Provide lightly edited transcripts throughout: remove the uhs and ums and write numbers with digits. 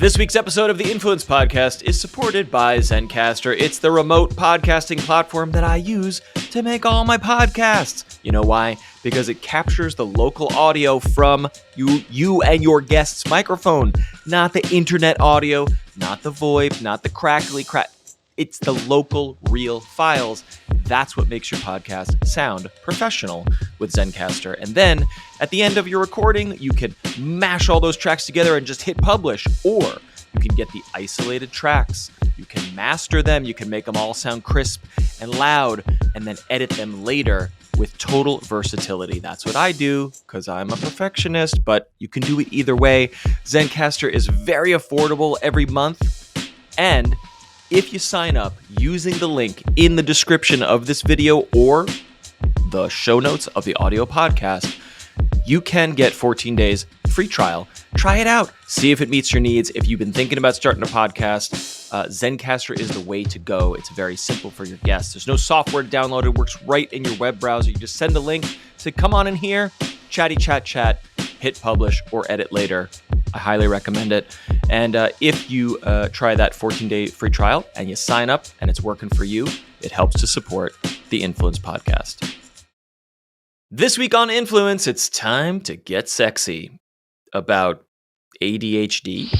This week's episode of the Influence Podcast is supported by Zencastr. It's the remote podcasting platform that I use to make all my podcasts. You know why? Because it captures the local audio from you and your guest's microphone, not the internet audio, not the VoIP, not the crackly crack. It's the local, real files. That's what makes your podcast sound professional with Zencastr. And then at the end of your recording, you can mash all those tracks together and just hit publish. Or you can get the isolated tracks. You can master them. You can make them all sound crisp and loud and then edit them later with total versatility. That's what I do because I'm a perfectionist, but you can do it either way. Zencastr is very affordable every month. And if you sign up using the link in the description of this video or the show notes of the audio podcast, you can get 14 days free trial. Try it out. See if it meets your needs. If you've been thinking about starting a podcast, Zencastr is the way to go. It's very simple for your guests. There's no software to download. It works right in your web browser. You just send a link, say, come on in here, chatty chat, hit publish or edit later. I highly recommend it. And if you try that 14-day free trial and you sign up and it's working for you, it helps to support the Influence Podcast. This week on Influence, it's time to get sexy about ADHD.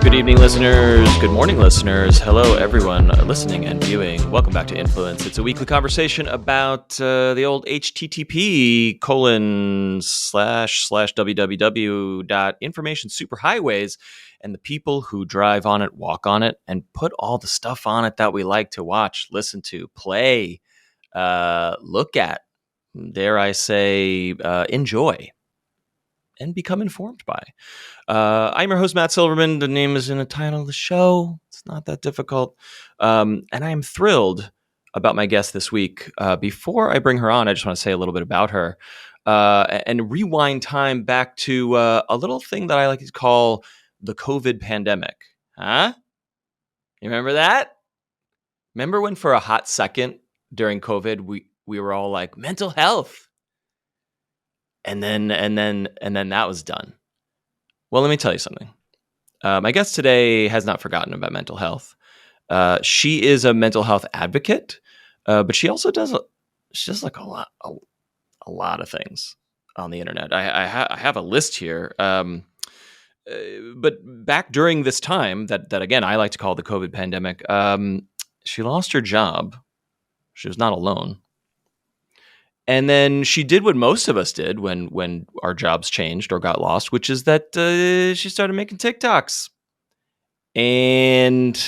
Good evening, listeners. Good morning, listeners. Hello, everyone listening and viewing. Welcome back to Influence. It's a weekly conversation about the old http://www.informationsuperhighways and the people who drive on it, walk on it, and put all the stuff on it that we like to watch, listen to, play, look at, dare I say, enjoy, and become informed by. I'm your host, Matt Silverman. The name is in the title of the show. It's not that difficult. And I am thrilled about my guest this week. Before I bring her on, I just want to say a little bit about her and rewind time back to a little thing that I like to call the COVID pandemic. Huh? You remember that? Remember when for a hot second during COVID, we were all like, mental health. And then that was done. Well, let me tell you something. My guest today has not forgotten about mental health. She is a mental health advocate, but she also does like a lot of things on the internet. I have a list here. But back during this time that again I like to call the COVID pandemic, she lost her job. She was not alone. And then she did what most of us did when our jobs changed or got lost, which is that she started making TikToks. And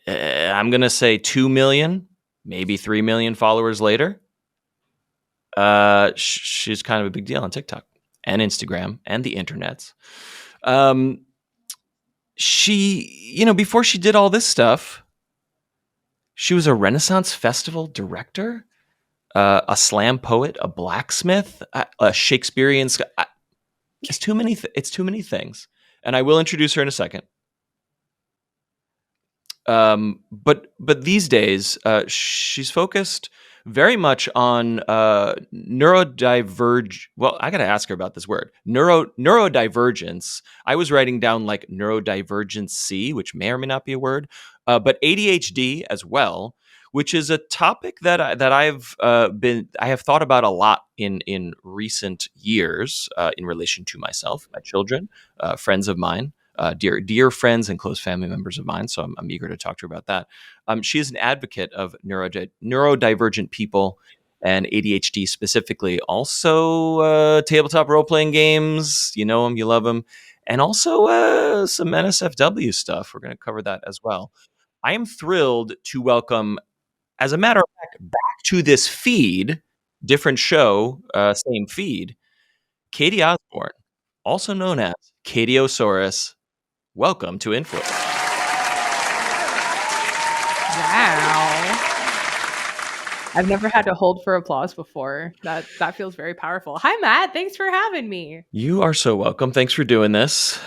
I'm going to say 2 million, maybe 3 million followers later. She's kind of a big deal on TikTok and Instagram and the internets. She, before she did all this stuff, she was a Renaissance Festival director. A slam poet, a blacksmith, a Shakespearean. It's too many. It's too many things, and I will introduce her in a second. But these days, she's focused very much on neurodiverge. Well, I got to ask her about this word, neurodivergence. I was writing down like neurodivergency, which may or may not be a word, but ADHD as well, which is a topic that I have thought about a lot in recent years in relation to myself, my children, friends of mine, dear friends and close family members of mine. So I'm eager to talk to her about that. She is an advocate of neurodivergent people and ADHD specifically. Also, tabletop role-playing games. You know them, you love them. And also some NSFW stuff. We're going to cover that as well. I am thrilled to welcome, as a matter of fact, back to this feed, different show, same feed, Catie Osborn, also known as Catieosaurus. Welcome to Influence. Wow. I've never had to hold for applause before. That feels very powerful. Hi, Matt. Thanks for having me. You are so welcome. Thanks for doing this.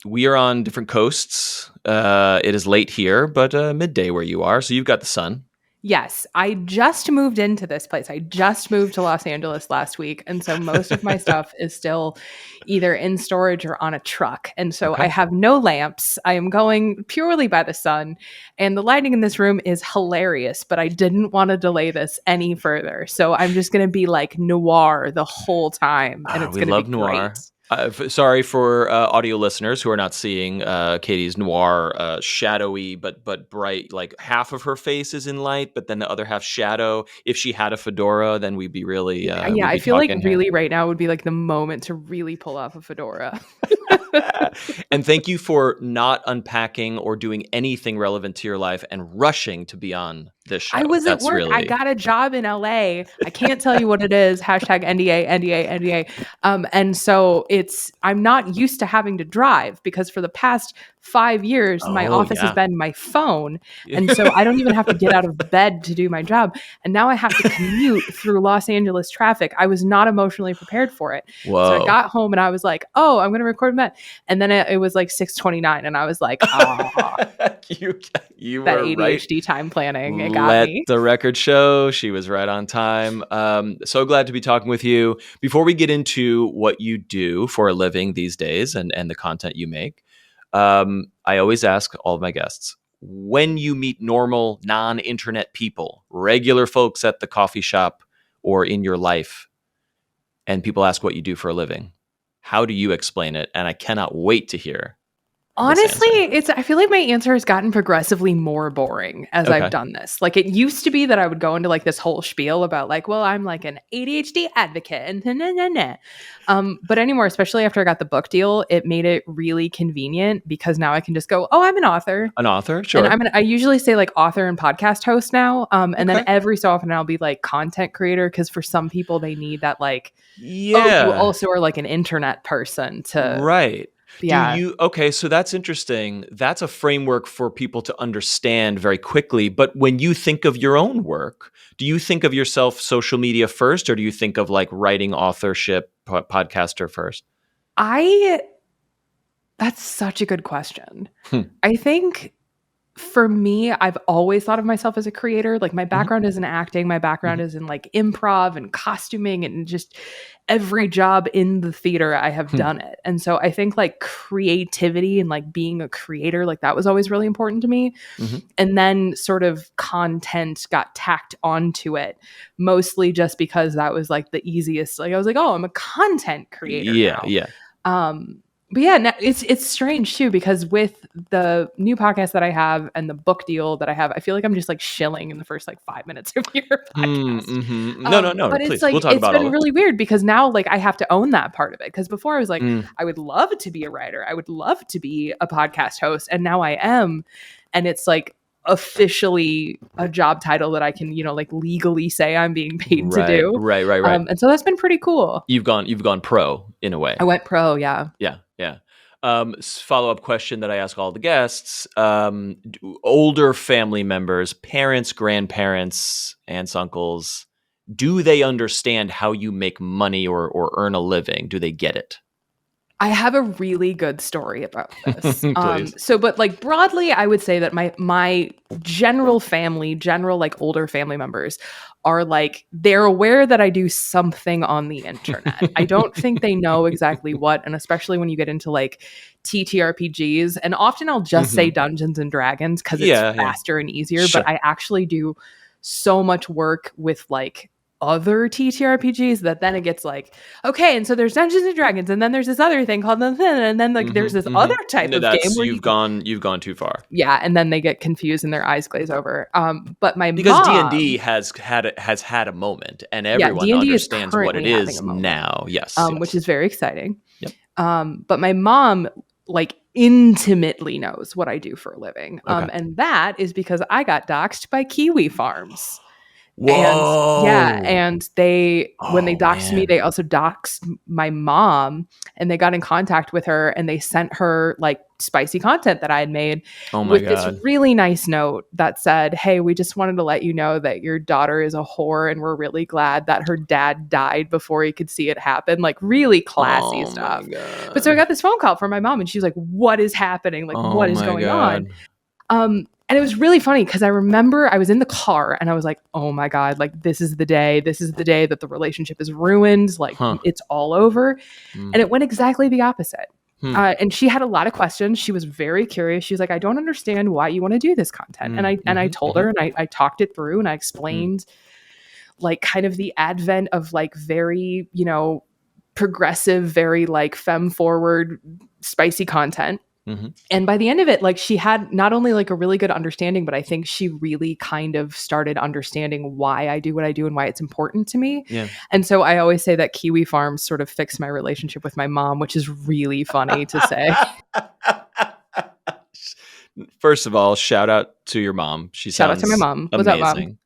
We are on different coasts. It is late here, but midday where you are, so you've got the sun. Yes, I just moved into this place. I just moved to Los Angeles last week. And so most of my stuff is still either in storage or on a truck. And so Okay. I have no lamps. I am going purely by the sun. And the lighting in this room is hilarious, but I didn't want to delay this any further. So I'm just going to be like noir the whole time. And it's We going to love be noir. great. Sorry for audio listeners who are not seeing Catie's noir, shadowy but bright. Like half of her face is in light, but then the other half shadow. If she had a fedora, then we'd be really Yeah, we'd I be feel like talking really right now would be like the moment to really pull off a fedora. And thank you for not unpacking or doing anything relevant to your life and rushing to be on this show. I was at That's work. really... I got a job in LA. I can't tell you what it is. Hashtag NDA, NDA, NDA. And so I'm not used to having to drive because for the past 5 years, my office has been my phone. And so I don't even have to get out of bed to do my job. And now I have to commute through Los Angeles traffic. I was not emotionally prepared for it. Whoa. So I got home and I was like, oh, I'm going to record Met. And then it was like 6:29 and I was like, you that were ADHD right. time planning. It got Let me. the record show she was right on time. So glad to be talking with you. Before we get into what you do for a living these days and the content you make, I always ask all of my guests, when you meet normal, non-internet people, regular folks at the coffee shop or in your life, and people ask what you do for a living, how do you explain it? And I cannot wait to hear. Honestly, I feel like my answer has gotten progressively more boring as I've done this. Like it used to be that I would go into like this whole spiel about like, well, I'm like an ADHD advocate and but anymore, especially after I got the book deal, it made it really convenient because now I can just go, oh, I'm an author. An author, sure. And I usually say like author and podcast host now. And then every so often I'll be like content creator because for some people they need that like, oh, you also are like an internet person to right. Yeah. So that's interesting. That's a framework for people to understand very quickly. But when you think of your own work, do you think of yourself social media first, or do you think of like writing, authorship, podcaster first? That's such a good question. I think for me, I've always thought of myself as a creator. Like my background is in acting. My background is in like improv and costuming and just every job in the theater I have done it. And so I think like creativity and like being a creator, like that was always really important to me. And then sort of content got tacked onto it, mostly just because that was like the easiest. Like I was like, oh, I'm a content creator now. But yeah, it's strange too, because with the new podcast that I have and the book deal that I have, I feel like I'm just like shilling in the first like 5 minutes of your podcast. No, but please. It's like, we'll talk about it's been really weird because now like I have to own that part of it. Because before I was like, I would love to be a writer. I would love to be a podcast host. And now I am. And it's like officially a job title that I can, like legally say I'm being paid to do. Right. And so that's been pretty cool. You've gone pro in a way. I went pro. Yeah. Follow-up question that I ask all the guests. Older family members, parents, grandparents, aunts, uncles, do they understand how you make money or earn a living? Do they get it? I have a really good story about this. But like broadly, I would say that my general like older family members are like, they're aware that I do something on the internet. I don't think they know exactly what, and especially when you get into like TTRPGs, and often I'll just say Dungeons and Dragons because it's faster and easier, but I actually do so much work with like other TTRPGs that then it gets like, okay, and so there's Dungeons and Dragons, and then there's this other thing called and then like there's this other type of game where you've gone too far. Yeah, and then they get confused and their eyes glaze over. But because D&D has had a moment, and everyone understands what it is now. Yes, which is very exciting. Yep. But my mom like intimately knows what I do for a living, and that is because I got doxxed by Kiwi Farms. And yeah, Whoa. and when they Oh, doxed me, man. they also doxed my mom, and they got in contact with her and they sent her like spicy content that I had made Oh my with this God. really nice note that said, "Hey, we just wanted to let you know that your daughter is a whore and we're really glad that her dad died before he could see it happen." Like really classy Oh my stuff. But so I God. got this phone call from my mom and she's like, "What is happening? Like Oh what is my going on?" God. And it was really funny because I remember I was in the car and I was like, oh my God, like this is the day. This is the day that the relationship is ruined. Like Huh. it's all over. Mm. And it went exactly the opposite. Hmm. And she had a lot of questions. She was very curious. She was like, I don't understand why you want to do this content. And I told her and I talked it through and I explained like kind of the advent of like very, progressive, very like femme forward, spicy content. Mm-hmm. And by the end of it, like she had not only like a really good understanding, but I think she really kind of started understanding why I do what I do and why it's important to me. Yeah. And so I always say that Kiwi Farms sort of fixed my relationship with my mom, which is really funny to say. First of all, shout out to your mom. She Shout out to my sounds mom. What's up, Mom? amazing.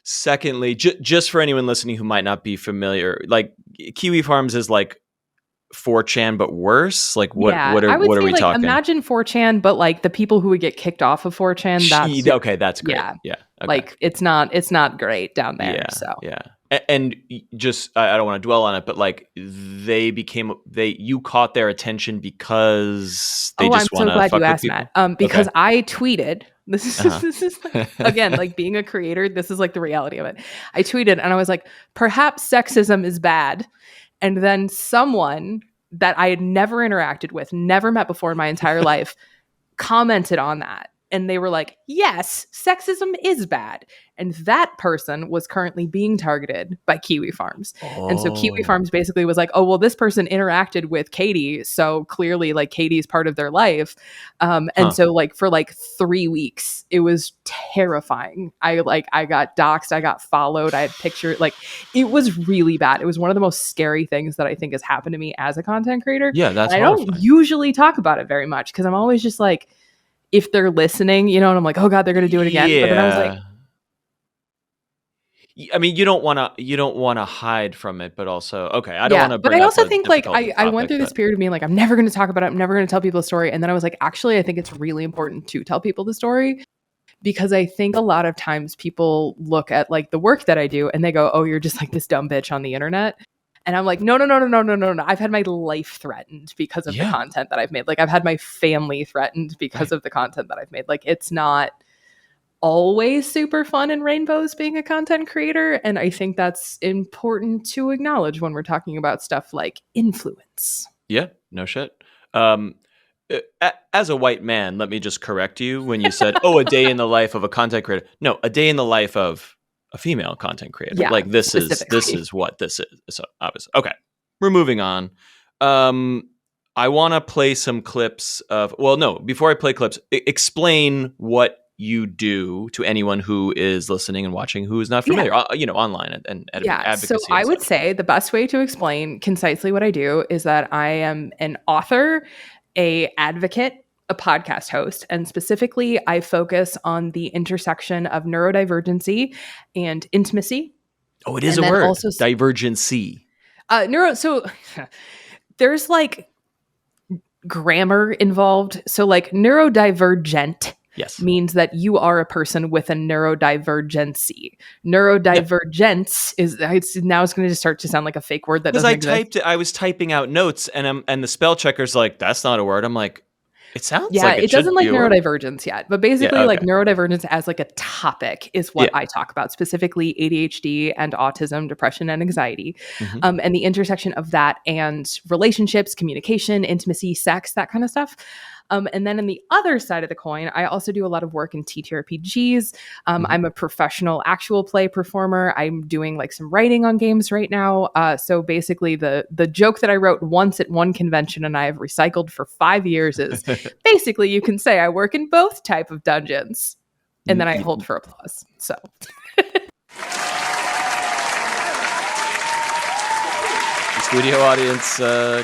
Secondly, just for anyone listening who might not be familiar, like Kiwi Farms is like 4chan but worse. Like what Yeah, what are I would what are say we like talking? imagine 4chan, but like the people who would get kicked off of 4chan, that's Okay, that's great. yeah. Yeah. Okay. Like it's not great down there. Yeah. So Yeah. And just I don't want to dwell on it, but like you caught their attention because they I'm just so want to glad fuck you with asked, people. Matt. Because Okay. I tweeted. This is Uh-huh. this is like, again like being a creator. This is like the reality of it. I tweeted and I was like, perhaps sexism is bad, and then someone that I had never interacted with, never met before in my entire life, commented on that. And they were like, yes, sexism is bad. And that person was currently being targeted by Kiwi Farms. And so Kiwi Farms basically was like, oh, well, this person interacted with Catie. So clearly like Katie's part of their life. And so like for like 3 weeks, it was terrifying. I got doxxed. I got followed. I had pictures. Like it was really bad. It was one of the most scary things that I think has happened to me as a content creator. Yeah, that's and I horrifying. don't usually talk about it very much because I'm always just like, if they're listening, and I'm like, oh God, they're going to do it again. Yeah. But then I was like, I mean, you don't want to hide from it, but also, okay, I don't want to but bring I up also a think like difficult I went topic, through this period of being like, I'm never going to talk about it. I'm never going to tell people the story. And then I was like, actually, I think it's really important to tell people the story because I think a lot of times people look at like the work that I do and they go, oh, you're just like this dumb bitch on the internet. And I'm like, no. I've had my life threatened because of the content that I've made. Like I've had my family threatened because of the content that I've made. Like it's not always super fun and rainbows being a content creator. And I think that's important to acknowledge when we're talking about stuff like influence. Yeah, no shit. As a white man, let me just correct you when you said, oh, a day in the life of a content creator. No, a day in the life of a female content creator. Yeah, like this is what this is. So obviously, okay, we're moving on. I want to play some clips of. Well, no, before I play clips, explain what you do to anyone who is listening and watching who is not familiar. Online and advocacy. So I would say the best way to explain concisely what I do is that I am an author, a advocate, a podcast host, and specifically I focus on the intersection of neurodivergency and intimacy. Oh, it is a word. Also, divergency. So there's like grammar involved. So like neurodivergent means that you are a person with a neurodivergency. Neurodivergence is now it's going to start to sound like a fake word that doesn't exist. I was typing out notes and the spell checker's like, that's not a word. I'm like, it sounds like it doesn't like neurodivergence word. Yet, but basically like neurodivergence as like a topic is what I talk about, specifically ADHD and autism, depression and anxiety, and the intersection of that and relationships, communication, intimacy, sex, that kind of stuff. And then on the other side of the coin, I also do a lot of work in TTRPGs. I'm a professional actual play performer. I'm doing like some writing on games right now. So basically the joke that I wrote once at one convention and I have recycled for 5 years is basically you can say I work in both type of dungeons. And then I hold for applause. So studio audience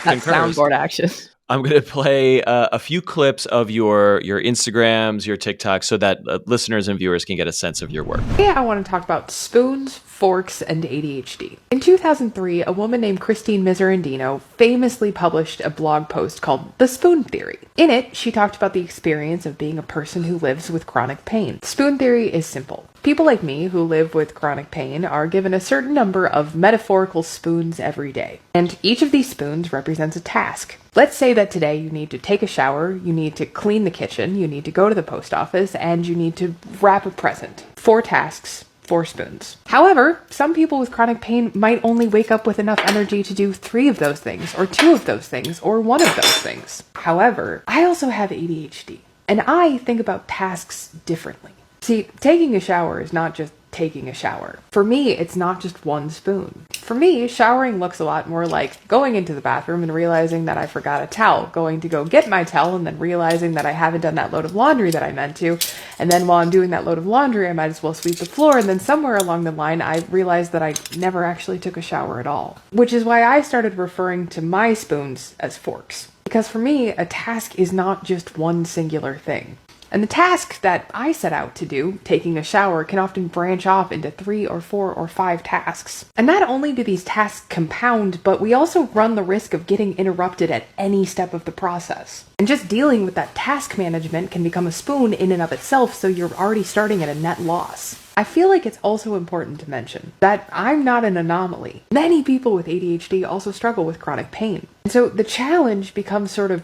concurs. Soundboard action. I'm going to play a few clips of your Instagrams, your TikToks, so that listeners and viewers can get a sense of your work. Today I want to talk about spoons, forks, and ADHD. In 2003, a woman named Christine Miserandino famously published a blog post called The Spoon Theory. In it, she talked about the experience of being a person who lives with chronic pain. The spoon theory is simple. People like me who live with chronic pain are given a certain number of metaphorical spoons every day, and each of these spoons represents a task. Let's say that today you need to take a shower, you need to clean the kitchen, you need to go to the post office, and you need to wrap a present. 4 tasks, 4 spoons. However, some people with chronic pain might only wake up with enough energy to do 3 of those things, or 2 of those things, or 1 of those things. However, I also have ADHD, and I think about tasks differently. See, taking a shower is not just taking a shower. For me, it's not just 1 spoon. For me, showering looks a lot more like going into the bathroom and realizing that I forgot a towel, going to go get my towel and then realizing that I haven't done that load of laundry that I meant to, and then while I'm doing that load of laundry, I might as well sweep the floor, and then somewhere along the line, I realized that I never actually took a shower at all. Which is why I started referring to my spoons as forks. Because for me, a task is not just one singular thing. And the task that I set out to do, taking a shower, can often branch off into 3 or 4 or 5 tasks. And not only do these tasks compound, but we also run the risk of getting interrupted at any step of the process. And just dealing with that task management can become a spoon in and of itself, so you're already starting at a net loss. I feel like it's also important to mention that I'm not an anomaly. Many people with ADHD also struggle with chronic pain. And so the challenge becomes sort of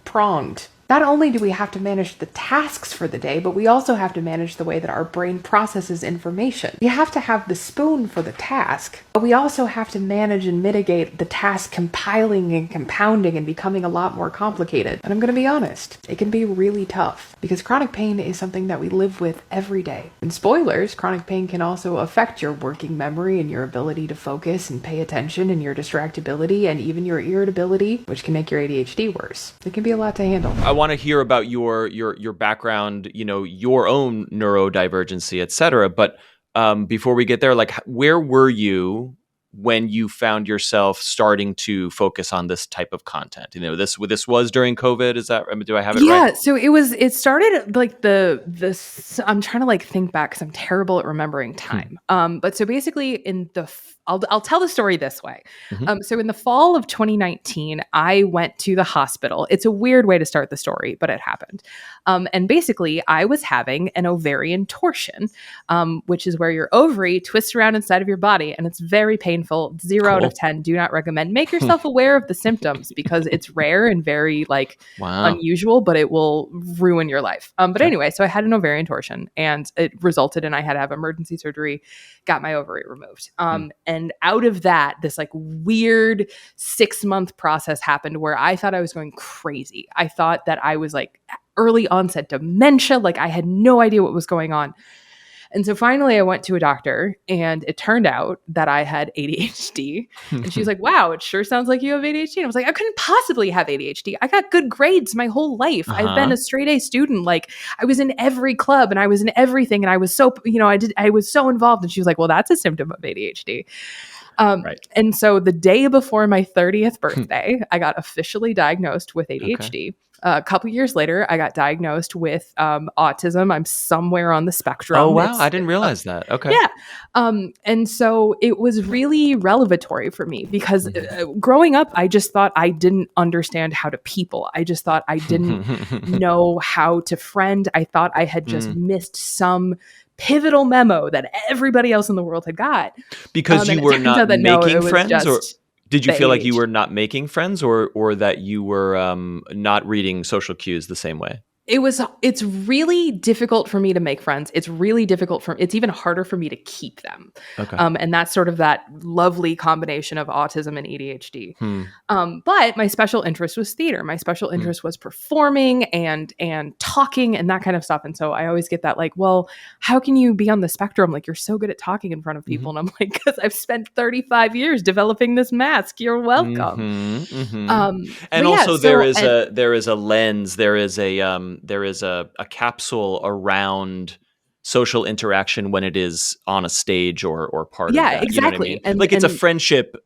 pronged. Not only do we have to manage the tasks for the day, but we also have to manage the way that our brain processes information. We have to have the spoon for the task, but we also have to manage and mitigate the task compiling and compounding and becoming a lot more complicated. And I'm going to be honest, it can be really tough because chronic pain is something that we live with every day. And spoilers, chronic pain can also affect your working memory and your ability to focus and pay attention and your distractibility and even your irritability, which can make your ADHD worse. It can be a lot to handle. I want to hear about your background, your own neurodivergency, et cetera. But before we get there, like, where were you when you found yourself starting to focus on this type of content? This was during COVID. Is that, do I have it right? Yeah. So it started like I'm trying to like think back because I'm terrible at remembering time. But so basically I'll tell the story this way. Mm-hmm. So in the fall of 2019, I went to the hospital. It's a weird way to start the story, but it happened. And basically I was having an ovarian torsion, which is where your ovary twists around inside of your body. And it's very painful. 0 out of 10. Do not recommend. Make yourself aware of the symptoms because it's rare and very unusual, but it will ruin your life. But anyway, so I had an ovarian torsion and it resulted in I had to have emergency surgery, got my ovary removed. And out of that, this like weird 6-month process happened where I thought I was going crazy. I thought that I was like early onset dementia. Like I had no idea what was going on. And so finally I went to a doctor and it turned out that I had ADHD. And she was like, wow, it sure sounds like you have ADHD. And I was like, I couldn't possibly have ADHD. I got good grades my whole life. I've been a straight A student. Like I was in every club and I was in everything. And I was so, I was so involved. And she was like, well, that's a symptom of ADHD. Right. And so the day before my 30th birthday, I got officially diagnosed with ADHD. Okay. A couple years later, I got diagnosed with autism. I'm somewhere on the spectrum. Oh, wow. I didn't realize that. Okay. Yeah. And so it was really revelatory for me because growing up, I just thought I didn't understand how to people. I just thought I didn't know how to friend. I thought I had just missed some pivotal memo that everybody else in the world had got. Because you were not making friends, or did you feel like you were not making friends, or that you were not reading social cues the same way? It's really difficult for me to make friends. It's even harder for me to keep them. Okay. And that's sort of that lovely combination of autism and ADHD. But my special interest was theater. My special interest was performing and talking and that kind of stuff. And so I always get that like, well, how can you be on the spectrum? Like you're so good at talking in front of people. And I'm like, because I've spent 35 years developing this mask. You're welcome. And also there is a lens, there is a capsule around social interaction when it is on a stage or part of that. Yeah, exactly. You know what I mean? It's a friendship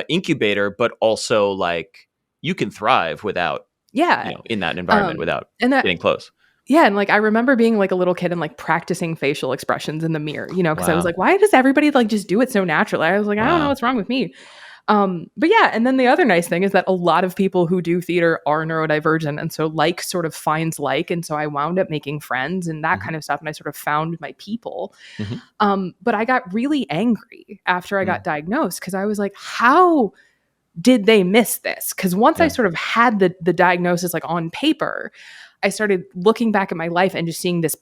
incubator, but also like you can thrive without Yeah. in that environment without and that getting close. Yeah, and, like, I remember being, like, a little kid and, like, practicing facial expressions in the mirror, because I was Wow. like, "Why does everybody, like, just do it so naturally?" I was like, "I don't know Wow. what's wrong with me." But yeah, and then the other nice thing is that a lot of people who do theater are neurodivergent, and so like sort of finds like, and so I wound up making friends and that kind of stuff, and I sort of found my people. But I got really angry after I got diagnosed because I was like, how did they miss this? Because once I sort of had the diagnosis like on paper, I started looking back at my life and just seeing this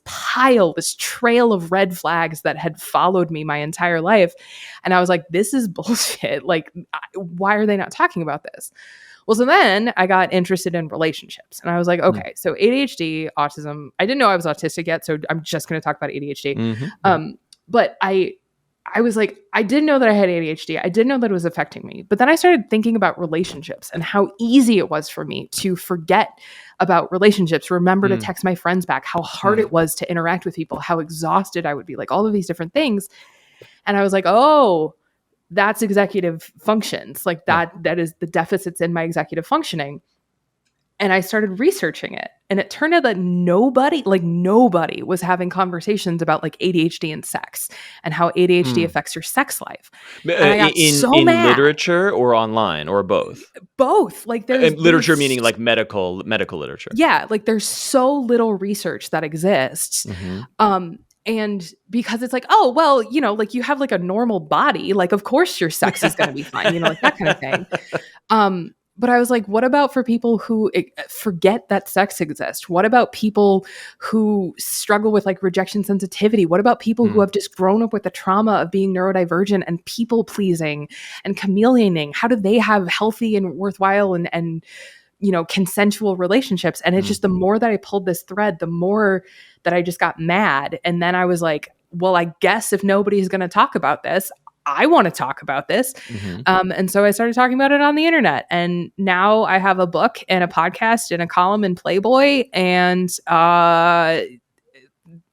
trail of red flags that had followed me my entire life. And I was like, this is bullshit. Like, why are they not talking about this? Well, so then I got interested in relationships and I was like, okay, so ADHD, autism, I didn't know I was autistic yet. So I'm just going to talk about ADHD. But I was like, I didn't know that I had ADHD. I didn't know that it was affecting me. But then I started thinking about relationships and how easy it was for me to forget about relationships, remember to text my friends back, how hard it was to interact with people, how exhausted I would be, like all of these different things. And I was like, oh, that's executive functions. Like that is the deficits in my executive functioning. And I started researching it. And it turned out that nobody was having conversations about like ADHD and sex and how ADHD affects your sex life. And I got so mad. Literature or online or both? Both. Like there's literature meaning like medical literature. Yeah. Like there's so little research that exists. And because it's like, oh, well, like you have like a normal body, like of course your sex is going to be fine, like that kind of thing. But I was like, what about for people who forget that sex exists? What about people who struggle with like rejection sensitivity? What about people who have just grown up with the trauma of being neurodivergent and people pleasing and chameleoning? How do they have healthy and worthwhile and consensual relationships? And it's just the more that I pulled this thread, the more that I just got mad. And then I was like, well, I guess if nobody's going to talk about this, I want to talk about this. And so I started talking about it on the internet. And now I have a book and a podcast and a column in Playboy. And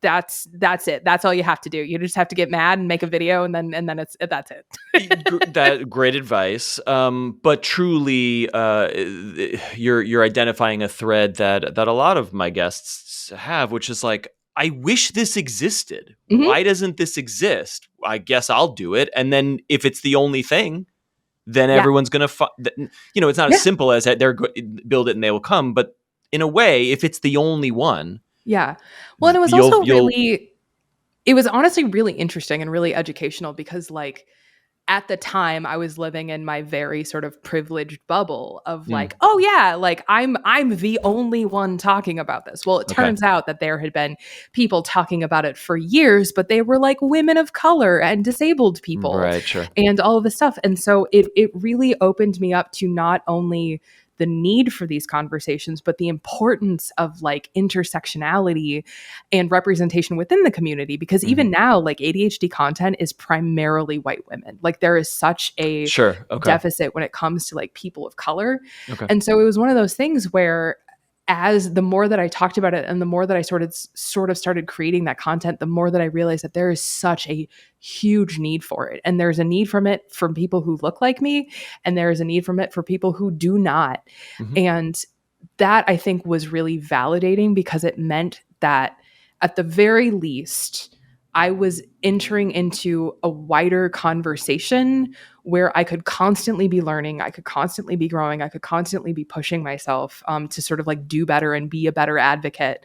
that's it. That's all you have to do. You just have to get mad and make a video, and then that's it. That great advice. But truly, you're identifying a thread that a lot of my guests have, which is like, I wish this existed. Why doesn't this exist? I guess I'll do it. And then if it's the only thing, then everyone's going to, it's not as simple as that build it and they will come. But in a way, if it's the only one. Yeah. Well, and it was also it was honestly really interesting and really educational because like, at the time I was living in my very sort of privileged bubble of like, oh yeah, like I'm the only one talking about this. Well, it turns out that there had been people talking about it for years, but they were like women of color and disabled people, right, sure, and all of this stuff. And so it really opened me up to not only the need for these conversations, but the importance of like intersectionality and representation within the community. Because even now, like ADHD content is primarily white women. Like there is such a deficit when it comes to like people of color. And so it was one of those things where as the more that I talked about it and the more that I sort of started creating that content, the more that I realized that there is such a huge need for it. And there's a need from it from people who look like me, and there is a need from it for people who do not. And that I think was really validating because it meant that at the very least, I was entering into a wider conversation where I could constantly be learning, I could constantly be growing, I could constantly be pushing myself to sort of like do better and be a better advocate.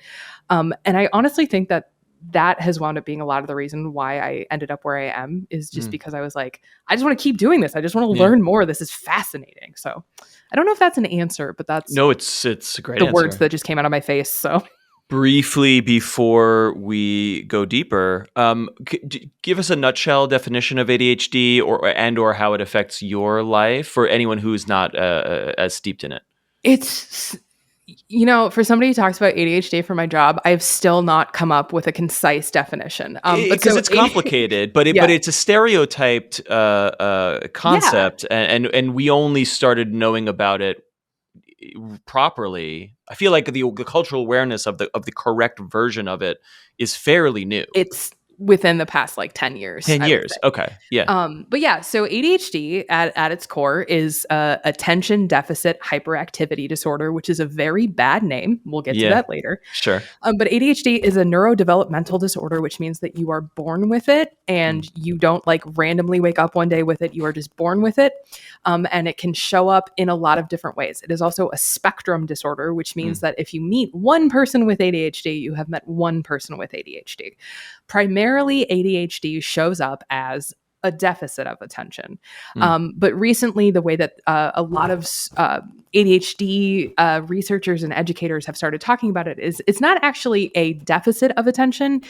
And I honestly think that has wound up being a lot of the reason why I ended up where I am is just because I was like, I just want to keep doing this. I just want to learn more. This is fascinating. So I don't know if that's an answer, but that's it's a great answer. Words that just came out of my face. So briefly before we go deeper, give us a nutshell definition of ADHD or how it affects your life for anyone who's not as steeped in it. It's, for somebody who talks about ADHD for my job, I've still not come up with a concise definition. Because it's complicated, but it's a stereotyped concept, and we only started knowing about it properly. I feel like the cultural awareness of the correct version of it is fairly new. It's within the past like 10 years. 10 years. Okay. Yeah. But yeah, so ADHD at its core is attention deficit hyperactivity disorder, which is a very bad name. We'll get to that later. Sure. But ADHD is a neurodevelopmental disorder, which means that you are born with it and you don't like randomly wake up one day with it. You are just born with it. And it can show up in a lot of different ways. It is also a spectrum disorder, which means that if you meet one person with ADHD, you have met one person with ADHD. Primarily, ADHD shows up as a deficit of attention. But recently, the way that a lot of ADHD researchers and educators have started talking about it is it's not actually a deficit of attention.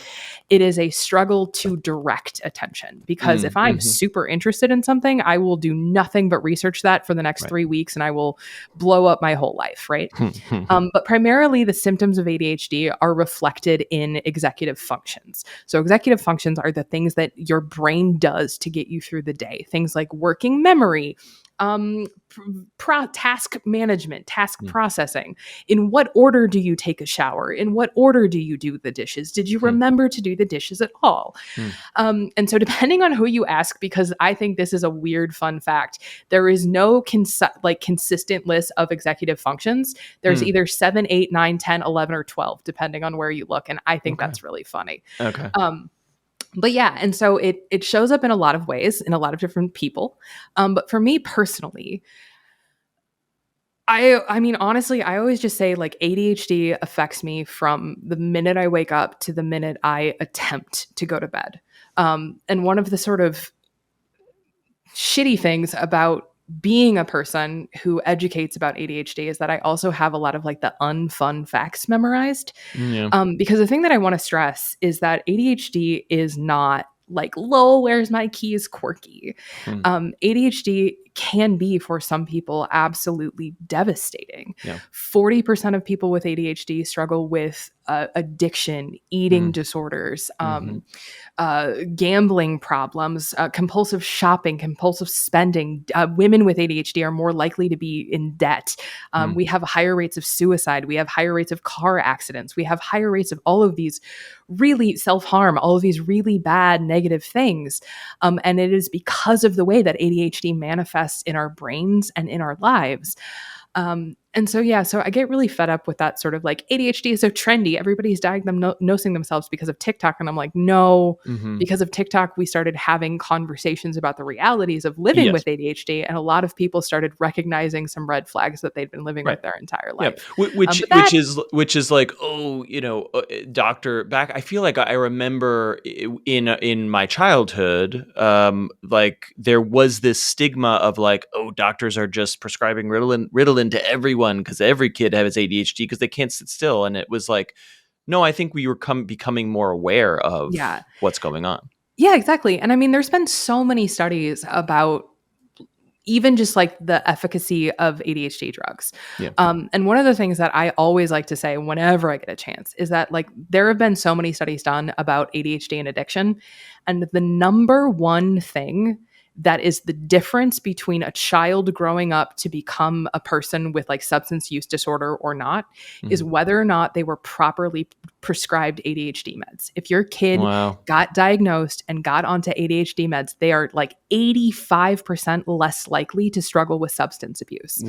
It is a struggle to direct attention. Because if I'm super interested in something, I will do nothing but research that for the next 3 weeks and I will blow up my whole life, right? But primarily, the symptoms of ADHD are reflected in executive functions. So executive functions are the things that your brain does to get you through the day. Things like working memory, task management, task processing. In what order do you take a shower? In what order do you do the dishes? Did you remember to do the dishes at all? And so depending on who you ask, because I think this is a weird fun fact, there is no consistent list of executive functions. There's either 7, 8, 9, 10, 11, or 12, depending on where you look. And I think that's really funny. Okay. But yeah, and so it shows up in a lot of ways, in a lot of different people. But for me personally, I mean, honestly, I always just say like ADHD affects me from the minute I wake up to the minute I attempt to go to bed. And one of the sort of shitty things about being a person who educates about ADHD is that I also have a lot of like the unfun facts memorized. Because the thing that I want to stress is that ADHD is not like, lol, where's my keys quirky. ADHD can be, for some people, absolutely devastating. 40% of people with ADHD struggle with addiction, eating disorders, gambling problems, compulsive shopping, compulsive spending. Women with ADHD are more likely to be in debt. We have higher rates of suicide. We have higher rates of car accidents. We have higher rates of all of these really self-harm, all of these really bad negative things. And it is because of the way that ADHD manifests in our brains and in our lives. And so, yeah, so I get really fed up with that sort of like ADHD is so trendy. Everybody's diagnosing themselves because of TikTok. And I'm like, no, because of TikTok, we started having conversations about the realities of living with ADHD. And a lot of people started recognizing some red flags that they'd been living with their entire life. Which is like, oh, you know, doctor back. I feel like I remember in my childhood, like there was this stigma of like, oh, doctors are just prescribing Ritalin to everyone because every kid has ADHD because they can't sit still. And it was like, no, I think we were becoming more aware of what's going on. Yeah, exactly. And I mean, there's been so many studies about even just like the efficacy of ADHD drugs. And one of the things that I always like to say whenever I get a chance is that like there have been so many studies done about ADHD and addiction. And the number one thing that is the difference between a child growing up to become a person with like substance use disorder or not is whether or not they were properly prescribed ADHD meds. If your kid got diagnosed and got onto ADHD meds, they are like 85% less likely to struggle with substance abuse.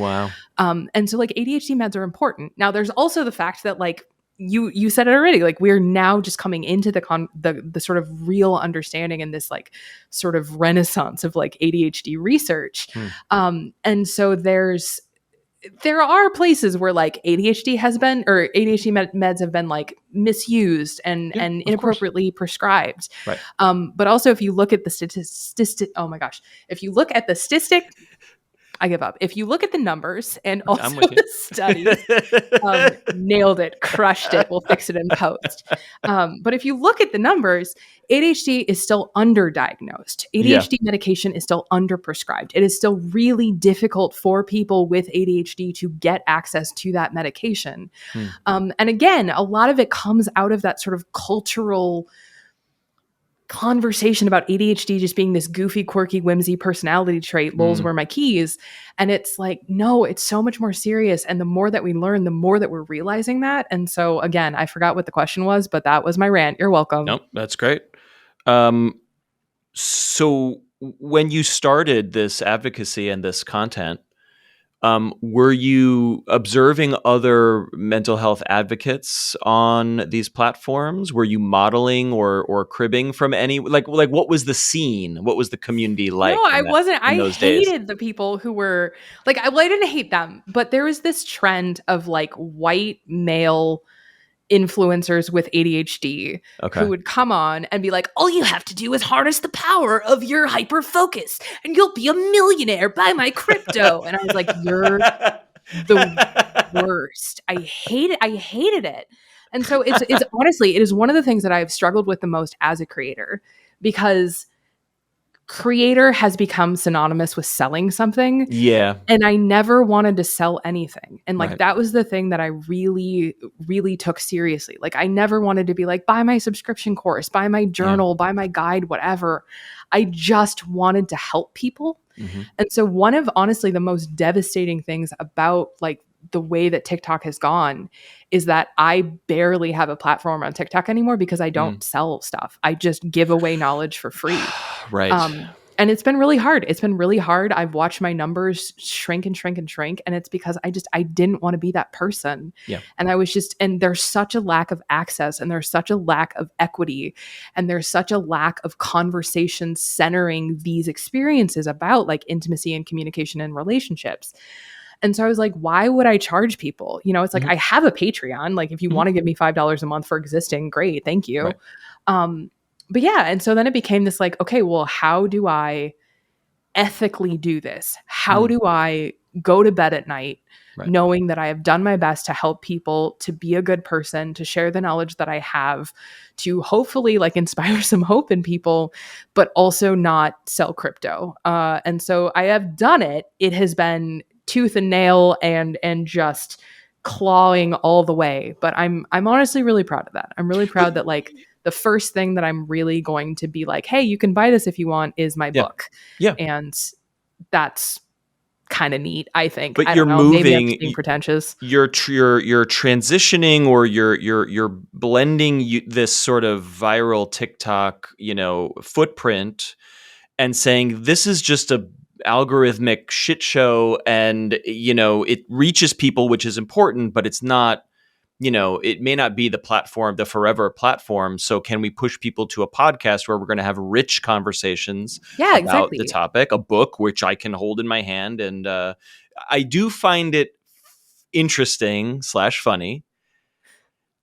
And so like ADHD meds are important. Now there's also the fact that like you said it already, like we're now just coming into the sort of real understanding and this like sort of renaissance of like ADHD research. And so there are places where like ADHD has been, or ADHD meds have been like misused and inappropriately prescribed. But also if you look at the statistic, I give up. If you look at the numbers and also the studies, nailed it, crushed it. We'll fix it in post. But if you look at the numbers, ADHD is still underdiagnosed. ADHD medication is still underprescribed. It is still really difficult for people with ADHD to get access to that medication. And again, a lot of it comes out of that sort of cultural conversation about ADHD just being this goofy, quirky, whimsy personality trait, lols were my keys. And it's like, no, it's so much more serious. And the more that we learn, the more that we're realizing that. And so again, I forgot what the question was, but that was my rant. You're welcome. Nope, that's great. So when you started this advocacy and this content, were you observing other mental health advocates on these platforms? Were you modeling or cribbing from any like what was the scene? What was the community No, like I wasn't. in I those days? hated the people who were like, well, I didn't hate them, but there was this trend of like white male influencers with ADHD who Okay. would come on and be like, all you have to do is harness the power of your hyper focus and you'll be a millionaire. Buy my crypto. And I was like, you're the worst. I hated it. And so it's honestly, it is one of the things that I've struggled with the most as a creator, because creator has become synonymous with selling something. Yeah. And I never wanted to sell anything. And like, Right. that was the thing that I really, really took seriously. Like, I never wanted to be like, buy my subscription course, buy my journal, buy my guide, whatever. I just wanted to help people. Mm-hmm. And so one of honestly the most devastating things about like the way that TikTok has gone is that I barely have a platform on TikTok anymore because I don't sell stuff. I just give away knowledge for free. Right. And it's been really hard. It's been really hard. I've watched my numbers shrink and shrink and shrink. And it's because I didn't want to be that person. Yeah. And and there's such a lack of access and there's such a lack of equity and there's such a lack of conversation centering these experiences about like intimacy and communication and relationships. And so I was like, why would I charge people? You know, it's like, I have a Patreon. Like if you want to give me $5 a month for existing, great. Thank you. Right. But yeah, and so then it became this like, okay, well, how do I ethically do this? How do I go to bed at night knowing that I have done my best to help people, to be a good person, to share the knowledge that I have, to hopefully like inspire some hope in people, but also not sell crypto. And so I have done it. It has been tooth and nail and just clawing all the way. But I'm honestly really proud of that. I'm really proud that like the first thing that I'm really going to be like, hey, you can buy this if you want, is my book. Yeah. And that's kind of neat, I think. But I you're don't know, moving, maybe I'm just being pretentious. You're transitioning, or you're blending this sort of viral TikTok, footprint, and saying this is just a algorithmic shit show, and it reaches people, which is important, but it's not. It may not be the platform, the forever platform. So can we push people to a podcast where we're going to have rich conversations about the topic, a book, which I can hold in my hand. And I do find it interesting / funny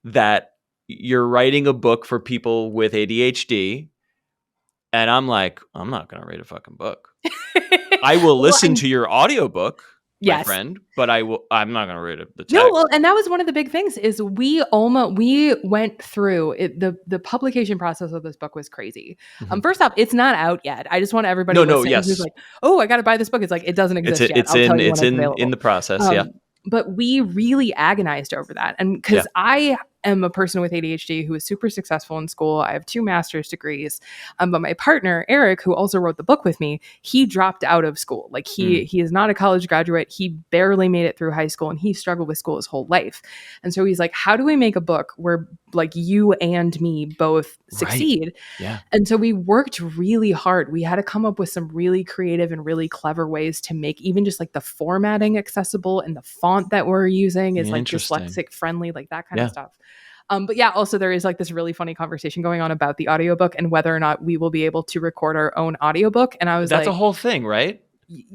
that you're writing a book for people with ADHD. And I'm like, I'm not going to read a fucking book. I will listen to your audiobook. My friend, but I'm not going to read the text. No, well, and that was one of the big things is we went through it. The publication process of this book was crazy. First off, it's not out yet. I just want everybody who's like, oh, I got to buy this book. It's like, it doesn't exist yet. It's in the process. Yeah. But we really agonized over that. And because I am a person with ADHD who is super successful in school. I have 2 master's degrees. But my partner, Eric, who also wrote the book with me, he dropped out of school. Like he is not a college graduate. He barely made it through high school and he struggled with school his whole life. And so he's like, how do we make a book where like you and me both succeed? Right. Yeah. And so we worked really hard. We had to come up with some really creative and really clever ways to make even just like the formatting accessible, and the font that we're using is like dyslexic friendly, like that kind of stuff. But yeah, also there is like this really funny conversation going on about the audiobook and whether or not we will be able to record our own audiobook. And I was that's a whole thing, right?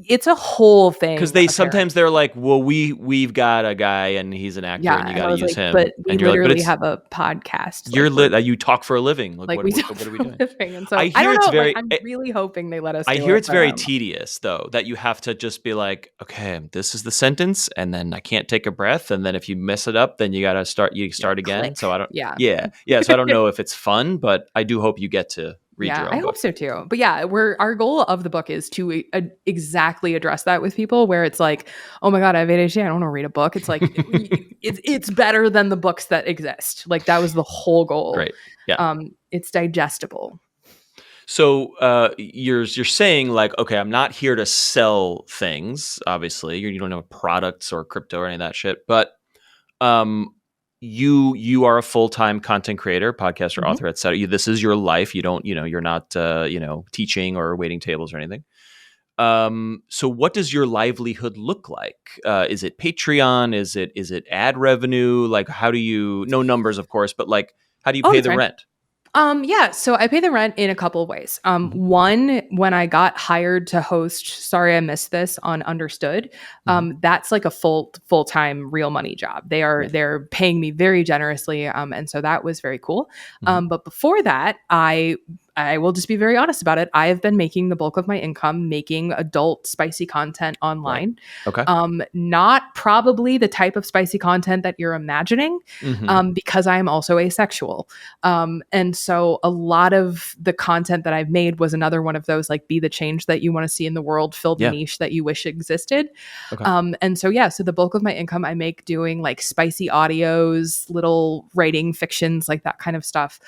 It's a whole thing. Because sometimes they're like, well, we've got a guy and he's an actor and you got to use him. But we literally have a podcast. You talk for a living. Like what are we doing? And so I don't know. I'm really hoping they let us. I hear it's very tedious though, that you have to just be like, okay, this is the sentence, and then I can't take a breath, and then if you mess it up, then you got to start. You start again. Click. So I don't. Yeah. So I don't know if it's fun, but I do hope you get to. I hope so too. But yeah, our goal of the book is to exactly address that with people, where it's like, oh my God, I have ADHD. I don't want to read a book. It's like, it's better than the books that exist. Like that was the whole goal. Great. Yeah. It's digestible. So you're saying like, okay, I'm not here to sell things. Obviously, you don't know products or crypto or any of that shit. But you are a full-time content creator, podcaster, author, etc. This is your life. You don't, you're not, teaching or waiting tables or anything. So what does your livelihood look like? Is it Patreon? Is it ad revenue? Like, how do you, no numbers, of course, but like, how do you pay the rent? Yeah, so I pay the rent in a couple of ways. One, when I got hired to host Sorry I Missed This on Understood, that's like a full-time real money job. They're paying me very generously, and so that was very cool. But before that, I will just be very honest about it. I have been making the bulk of my income making adult spicy content online. Right. Okay. Not probably the type of spicy content that you're imagining, because I am also asexual. And so a lot of the content that I've made was another one of those, like, be the change that you want to see in the world, fill the niche that you wish existed. Okay. And so, so the bulk of my income I make doing like spicy audios, little writing fictions, like that kind of stuff.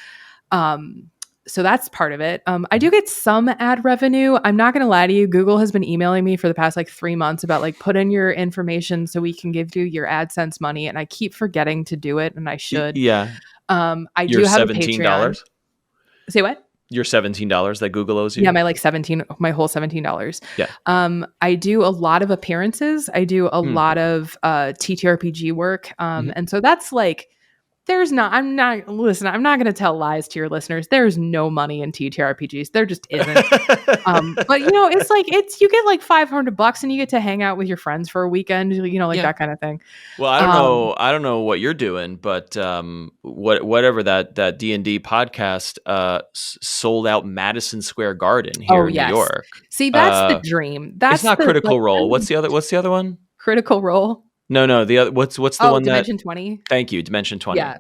So that's part of it. I do get some ad revenue. I'm not going to lie to you. Google has been emailing me for the past like 3 months about like, put in your information so we can give you your AdSense money. And I keep forgetting to do it, and I should. Yeah. I do have a Patreon. Say what? Your $17 that Google owes you? Yeah, my whole $17. Yeah. I do a lot of appearances. I do a lot of TTRPG work. And so that's like, I'm not going to tell lies to your listeners. There's no money in TTRPGs. There just isn't. But it's like, you get like $500 and you get to hang out with your friends for a weekend, that kind of thing. Well, I don't know what you're doing, but whatever that D&D podcast sold out Madison Square Garden here in New York. See, that's the dream. It's not Critical Role. What's the other one? Critical Role. No. The other, what's the one Dimension 20. Thank you, Dimension 20. Yeah.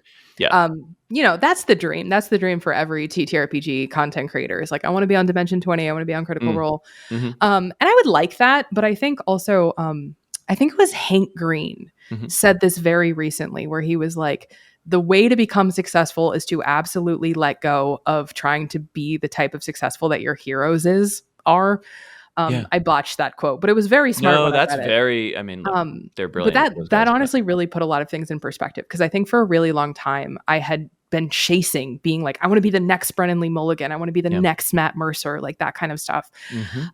That's the dream. That's the dream for every TTRPG content creator. Is like, I want to be on Dimension 20. I want to be on Critical Role. And I would like that, but I think also, I think it was Hank Green said this very recently, where he was like, the way to become successful is to absolutely let go of trying to be the type of successful that your heroes are. I botched that quote, but it was very smart. No, that's very, I mean, they're brilliant. But that honestly really put a lot of things in perspective, because I think for a really long time I had been chasing being like, I want to be the next Brennan Lee Mulligan. I want to be the next Matt Mercer, like that kind of stuff.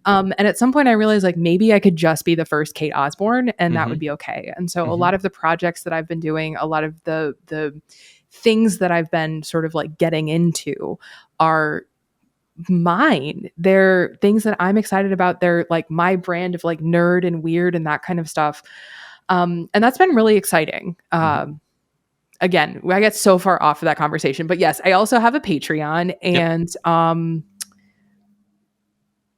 And at some point I realized like, maybe I could just be the first Catie Osborn and that would be okay. And so a lot of the projects that I've been doing, a lot of the things that I've been sort of like getting into are mine. They're things that I'm excited about. They're like my brand of like nerd and weird and that kind of stuff. And that's been really exciting. Again, I get so far off of that conversation, but yes, I also have a Patreon, and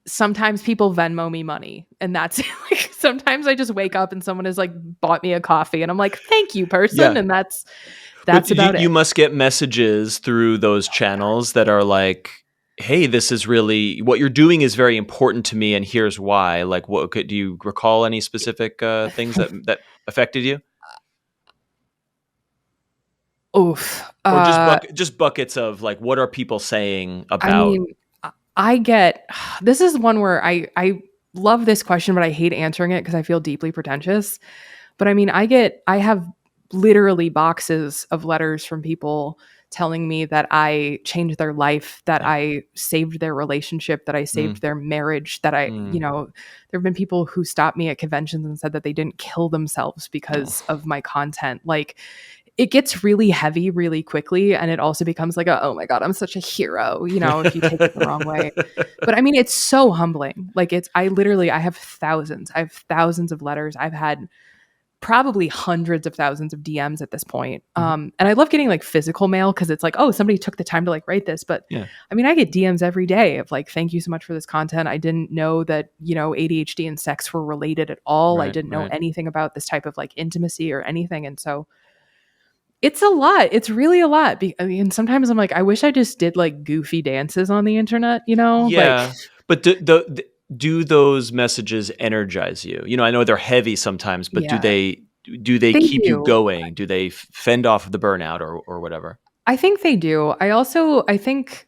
sometimes people Venmo me money, and that's like, sometimes I just wake up and someone has like bought me a coffee and I'm like, thank you, person. And that's about it. You must get messages through those channels that are like, hey, this is really, what you're doing is very important to me, and here's why. Like, do you recall any specific things that affected you? Oof. Or just buckets of like, what are people saying about? I mean, I get, this is one where I love this question, but I hate answering it because I feel deeply pretentious. But I mean, I have literally boxes of letters from people telling me that I changed their life, that I saved their relationship, that I saved their marriage, that there have been people who stopped me at conventions and said that they didn't kill themselves because of my content. Like, it gets really heavy really quickly, and it also becomes like oh my God, I'm such a hero, if you take it the wrong way. But I mean, it's so humbling. Like, I have thousands of letters. I've had probably hundreds of thousands of DMs at this point. And I love getting like physical mail, because it's like, oh, somebody took the time to like write this. But I mean, I get DMs every day of like, thank you so much for this content. I didn't know that, ADHD and sex were related at all. I didn't know anything about this type of like intimacy or anything. And so it's a lot. It's really a lot. I mean, sometimes I'm like, I wish I just did like goofy dances on the internet, Yeah. But do those messages energize you? I know they're heavy sometimes, but do they keep you going? Do they fend off the burnout or whatever? I think they do. I think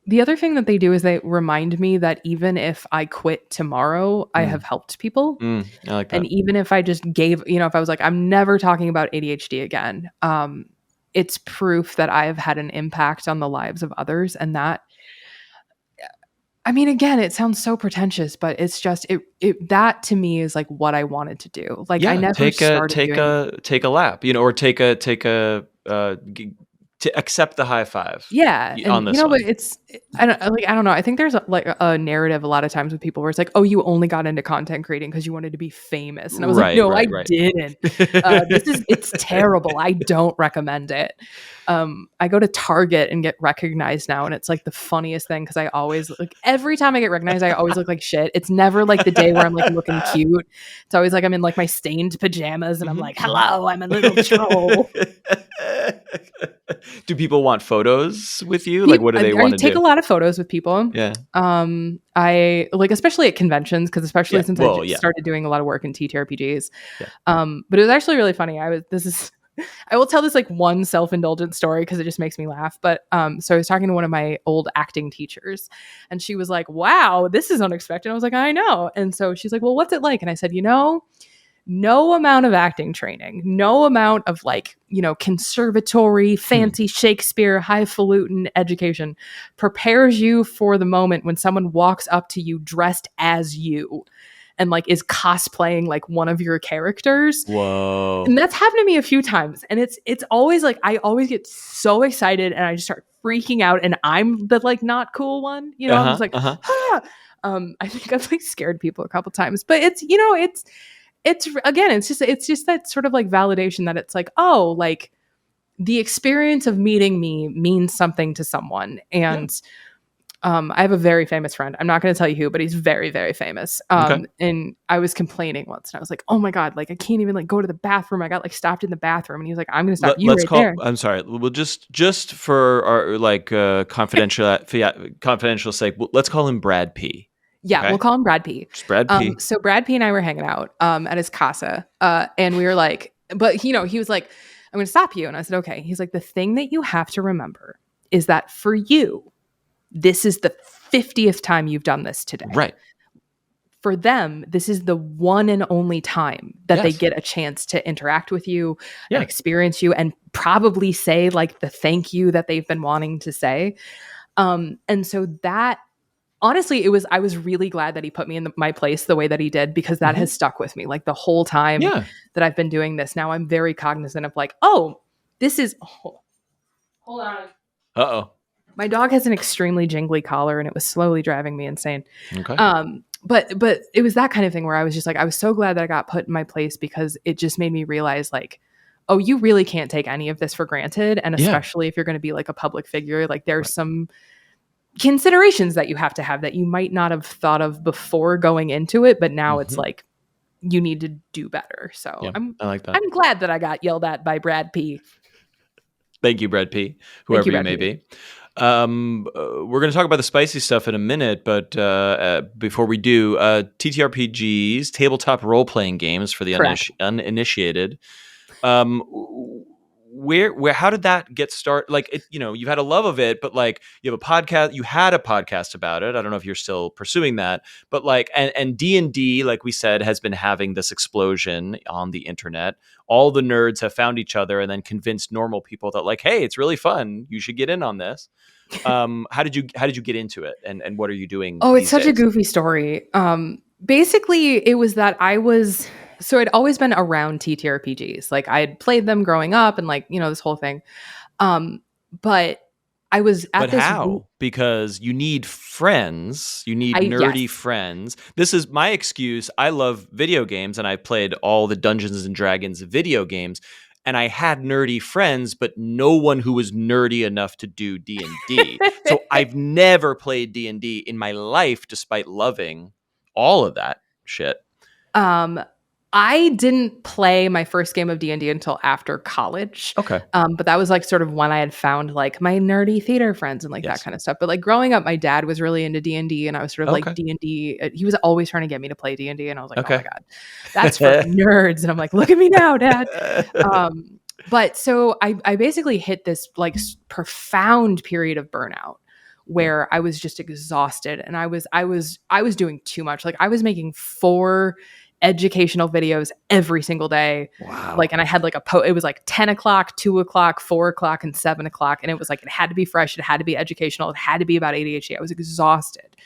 the other thing that they do is they remind me that even if I quit tomorrow, I have helped people. I like that. And even if I just gave, if I was like, I'm never talking about ADHD again, it's proof that I have had an impact on the lives of others. And that, I mean, again, it sounds so pretentious, but it's just that to me is like what I wanted to do. Like I never started doing take a lap, or take a to accept the high five. Yeah. On And this but one. I don't know. I think there's a narrative a lot of times with people where it's like, oh, you only got into content creating because you wanted to be famous. And I was like, no, I didn't. It's terrible. I don't recommend it. I go to Target and get recognized now. And it's like the funniest thing. Cause I always like, every time I get recognized, I always look like shit. It's never like the day where I'm like looking cute. It's always like I'm in like my stained pajamas and I'm like, hello, I'm a little troll. Do people want photos with you? Like, what do they want to do? I take a lot of photos with people. Yeah. I like, especially at conventions, because especially since I started doing a lot of work in TTRPGs. Yeah. But it was actually really funny. I will tell this like one self-indulgent story because it just makes me laugh. But so I was talking to one of my old acting teachers, and she was like, "Wow, this is unexpected." I was like, "I know." And so she's like, "Well, what's it like?" And I said, no amount of acting training, no amount of like, conservatory, fancy Shakespeare, highfalutin education prepares you for the moment when someone walks up to you dressed as you and like is cosplaying like one of your characters. Whoa. And that's happened to me a few times. And it's always like, I always get so excited and I just start freaking out and I'm the like not cool one, I'm just like, ah! I think I've like scared people a couple times, but it's again, it's just that sort of like validation that it's like, oh, like the experience of meeting me means something to someone. And I have a very famous friend. I'm not going to tell you who, but he's very, very famous. And I was complaining once and I was like, oh my God, like I can't even like go to the bathroom. I got like stopped in the bathroom and he was like, I'm going to stop you right there. I'm sorry. We'll just for our like confidential sake, let's call him Brad P. Yeah, we'll call him Brad P. Just Brad P. So Brad P and I were hanging out at his casa, and we were like, but he was like, I'm going to stop you. And I said, okay. He's like, the thing that you have to remember is that for you, this is the 50th time you've done this today. Right. For them, this is the one and only time that they get a chance to interact with you and experience you and probably say like the thank you that they've been wanting to say. And so that, honestly, I was really glad that he put me in my place the way that he did, because that has stuck with me like the whole time that I've been doing this. Now I'm very cognizant of like, oh, this is, hold on. Uh-oh. My dog has an extremely jingly collar and it was slowly driving me insane. Okay. But it was that kind of thing where I was just like, I was so glad that I got put in my place, because it just made me realize like, oh, you really can't take any of this for granted. And especially if you're going to be like a public figure, like there's some considerations that you have to have that you might not have thought of before going into it, but now it's like you need to do better. So I like that. I'm glad that I got yelled at by Brad P. Thank you, Brad P. Whoever you may be. We're going to talk about the spicy stuff in a minute, but before we do, TTRPGs, tabletop role-playing games for the uninitiated. Where how did that get started? Like, you've had a love of it, but like you have a podcast, you had a podcast about it. I don't know if you're still pursuing that, but like, and D&D, like we said, has been having this explosion on the internet. All the nerds have found each other and then convinced normal people that like, hey, it's really fun. You should get in on this. How did you get into it? And what are you doing? Oh, it's such a goofy story. Basically it was that so I'd always been around TTRPGs. Like I had played them growing up and like, this whole thing. But I was at this. But how? Because you need friends. You need nerdy friends. This is my excuse. I love video games and I played all the Dungeons and Dragons video games. And I had nerdy friends, but no one who was nerdy enough to do D&D. So I've never played D&D in my life, despite loving all of that shit. I didn't play my first game of D&D until after college. Okay. But that was like sort of when I had found like my nerdy theater friends and like that kind of stuff. But like growing up, my dad was really into D&D and I was sort of like D&D. He was always trying to get me to play D&D and I was like, oh my God, that's for nerds. And I'm like, look at me now, Dad. But so I basically hit this like profound period of burnout where I was just exhausted and I was doing too much. Like I was making 4 educational videos every single day. Wow. Like, and I had like it was like 10 o'clock, 2 o'clock, 4 o'clock, and 7 o'clock. And it was like, it had to be fresh. It had to be educational. It had to be about ADHD. I was exhausted.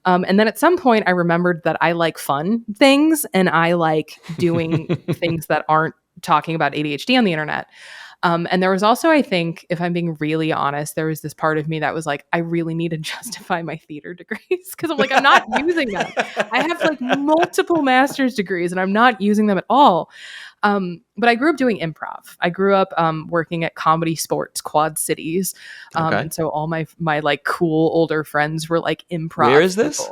And then at some point I remembered that I like fun things and I like doing things that aren't talking about ADHD on the internet. And there was also, I think, if I'm being really honest, there was this part of me that was like, I really need to justify my theater degrees because I'm like, I'm not using them. I have like multiple master's degrees and I'm not using them at all. But I grew up doing improv. I grew up working at Comedy Sports Quad Cities. And so all my like cool older friends were like improv. Where is this?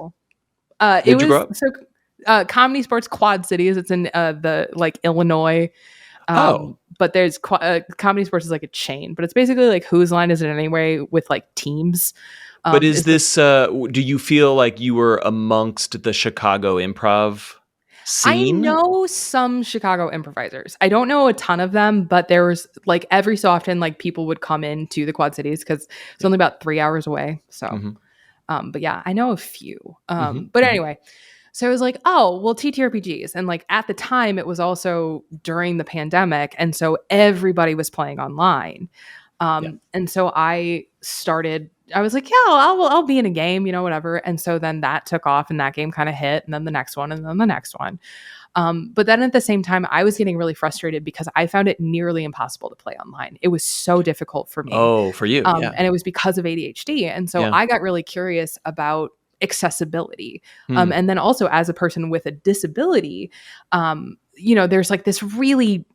Where'd you grow up? So Comedy Sports Quad Cities. It's in the like Illinois. But there's Comedy Sports is like a chain, but it's basically like Whose Line Is It Anyway with like teams. But is this, do you feel like you were amongst the Chicago improv scene? I know some Chicago improvisers. I don't know a ton of them, but there was like every so often, like people would come into the Quad Cities because it's only about 3 hours away. So, but yeah, I know a few. But anyway, so I was like, oh, well, TTRPGs. And like at the time, it was also during the pandemic. And so everybody was playing online. And so I was like, yeah, I'll be in a game, whatever. And so then that took off and that game kind of hit and then the next one and then the next one. But then at the same time, I was getting really frustrated because I found it nearly impossible to play online. It was so difficult for me. Oh, for you. And it was because of ADHD. And so I got really curious about accessibility. And then also as a person with a disability, there's like this really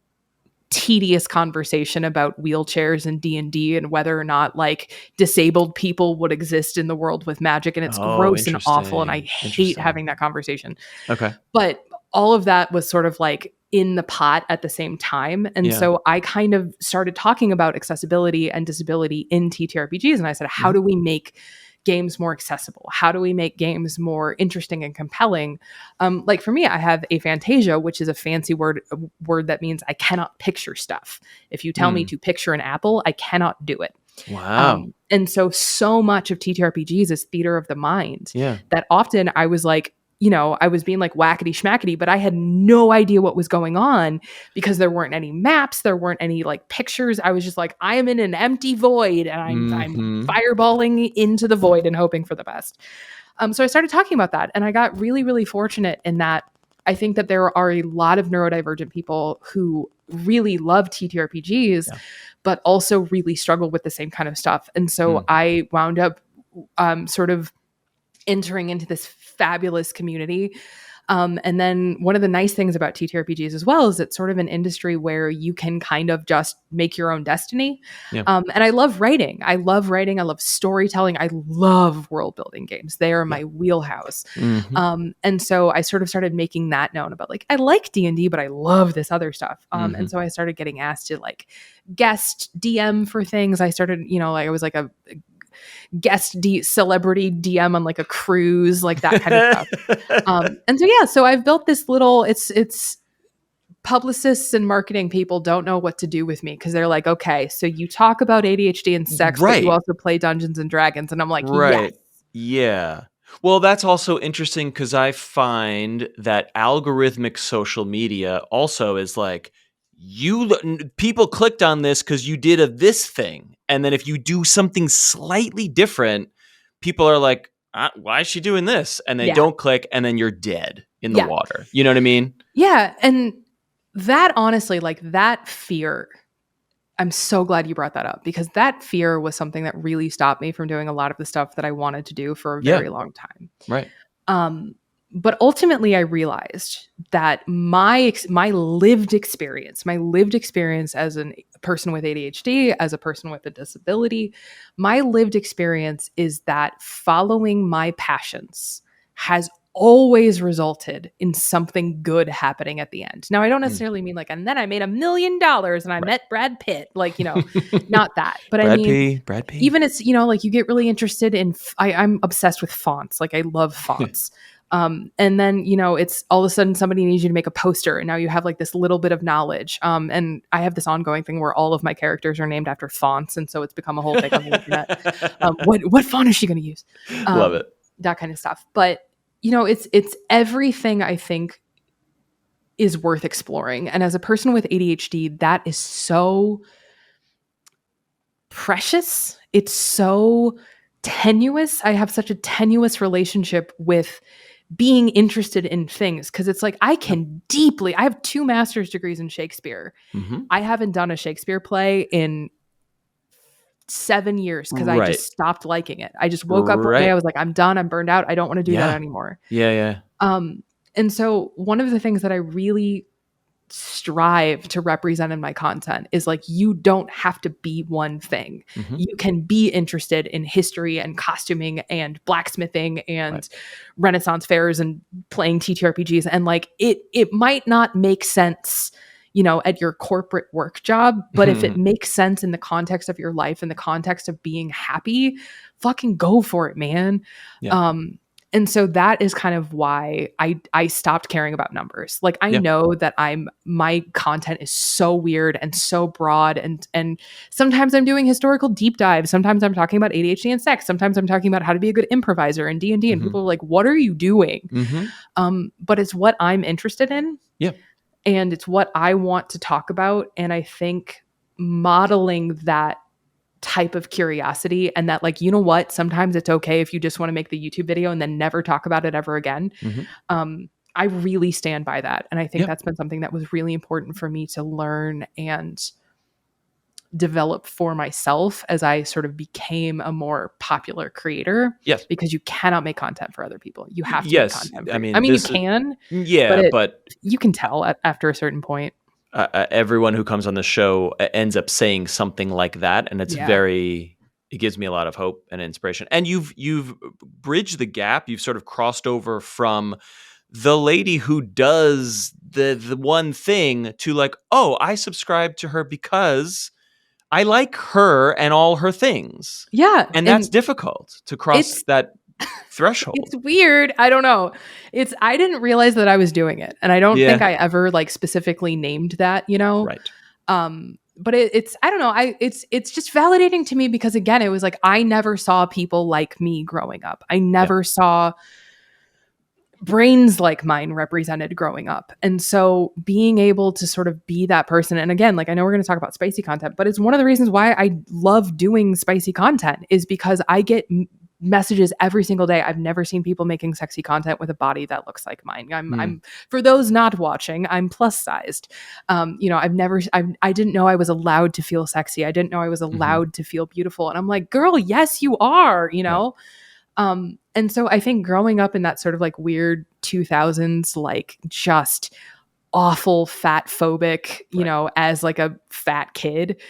tedious conversation about wheelchairs and D&D and whether or not like disabled people would exist in the world with magic. And it's gross and awful. And I hate having that conversation. Okay. But all of that was sort of like in the pot at the same time. And so I kind of started talking about accessibility and disability in TTRPGs. And I said, how do we make games more accessible? How do we make games more interesting and compelling? Like for me, I have aphantasia, which is a fancy word that means I cannot picture stuff. If you tell me to picture an apple, I cannot do it. Wow. And so much of TTRPGs is theater of the mind. That often I was like, I was being like whackety schmackety, but I had no idea what was going on because there weren't any maps. There weren't any like pictures. I was just like, I am in an empty void and I'm fireballing into the void and hoping for the best. So I started talking about that and I got really, really fortunate in that I think that there are a lot of neurodivergent people who really love TTRPGs, but also really struggle with the same kind of stuff. And so I wound up sort of entering into this fabulous community. And then one of the nice things about TTRPGs as well is it's sort of an industry where you can kind of just make your own destiny. And I love writing. I love storytelling. I love world building games. They are my wheelhouse. And so I sort of started making that known about like, I like D&D, but I love this other stuff. And so I started getting asked to like guest DM for things. I started, I was like a guest celebrity DM on like a cruise, like that kind of stuff. And so I've built this little, it's publicists and marketing people don't know what to do with me because they're like, okay, so you talk about ADHD and sex, but you also play Dungeons and Dragons. And I'm like, yes. Yeah. Well, that's also interesting because I find that algorithmic social media also is like, people clicked on this because you did this thing. And then if you do something slightly different, people are like, why is she doing this? And they don't click and then you're dead in the water. You know what I mean? Yeah. And that honestly, like that fear, I'm so glad you brought that up because that fear was something that really stopped me from doing a lot of the stuff that I wanted to do for a very long time. Right. But ultimately, I realized that my lived experience as a person with ADHD, as a person with a disability, my lived experience is that following my passions has always resulted in something good happening at the end. Now, I don't necessarily mean like, and then I made $1 million and I met Brad Pitt, like, not that, but Brad Pitt. Even it's, like you get really interested in, I'm obsessed with fonts. Like I love fonts. And then, it's all of a sudden somebody needs you to make a poster and now you have like this little bit of knowledge. And I have this ongoing thing where all of my characters are named after fonts. And so it's become a whole thing on the internet. What font is she going to use? Love it. That kind of stuff. But, it's everything I think is worth exploring. And as a person with ADHD, that is so precious. It's so tenuous. I have such a tenuous relationship with being interested in things because it's like I have 2 master's degrees in Shakespeare. Mm-hmm. I haven't done a Shakespeare play in 7 years because I just stopped liking it. I just woke up one day, I was like, I'm done, I'm burned out, I don't want to do that anymore. Yeah. And so one of the things that I really strive to represent in my content is like, you don't have to be one thing. Mm-hmm. You can be interested in history and costuming and blacksmithing and Renaissance fairs and playing TTRPGs. And like, it might not make sense, you know, at your corporate work job, but if it makes sense in the context of your life, in the context of being happy, fucking go for it, man. Yeah. And so that is kind of why I stopped caring about numbers. Like I know that my content is so weird and so broad, and sometimes I'm doing historical deep dives. Sometimes I'm talking about ADHD and sex. Sometimes I'm talking about how to be a good improviser in D&D, and people are like, "What are you doing?" But it's what I'm interested in. Yeah. And it's what I want to talk about. And I think modeling that type of curiosity and that, like, you know what, sometimes it's okay if you just want to make the YouTube video and then never talk about it ever again. I really stand by that. And I think that's been something that was really important for me to learn and develop for myself as I sort of became a more popular creator. Yes. Because you cannot make content for other people. You have to make content for you can. But you can tell after a certain point. Everyone who comes on the show ends up saying something like that, and it gives me a lot of hope and inspiration. And you've bridged the gap. You've sort of crossed over from the lady who does the one thing to like, oh, I subscribe to her because I like her and all her things. Yeah, and that's difficult to cross that threshold. It's weird. I don't know. I didn't realize that I was doing it. And I don't think I ever like specifically named that, you know? Right. But it's, I don't know. It's just validating to me because again, it was like, I never saw people like me growing up. I never saw brains like mine represented growing up. And so being able to sort of be that person. And again, like I know we're going to talk about spicy content, but it's one of the reasons why I love doing spicy content is because I get messages every single day. I've never seen people making sexy content with a body that looks like mine. I'm for those not watching, I'm plus sized. You know, I didn't know I was allowed to feel sexy. I didn't know I was allowed to feel beautiful. And I'm like, girl, yes, you are, you know? And so I think growing up in that sort of like weird 2000s, like just awful fat phobic, you know, as like a fat kid,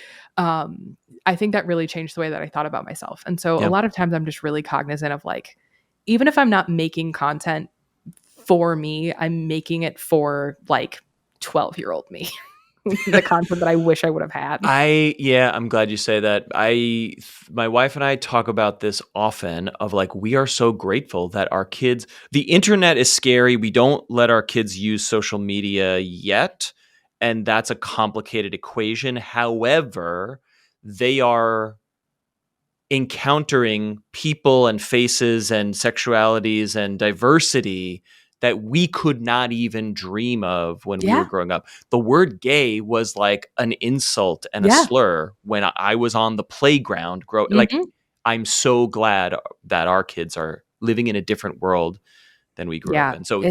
I think that really changed the way that I thought about myself. And so a lot of times I'm just really cognizant of like, even if I'm not making content for me, I'm making it for like 12-year-old me. The content that I wish I would have had. I'm glad you say that. My wife and I talk about this often of like, we are so grateful that our kids, the internet is scary. We don't let our kids use social media yet. And that's a complicated equation. However, they are encountering people and faces and sexualities and diversity that we could not even dream of when we were growing up. The word gay was like an insult and a slur when I was on the playground. Like, I'm so glad that our kids are living in a different world than we grew up in. So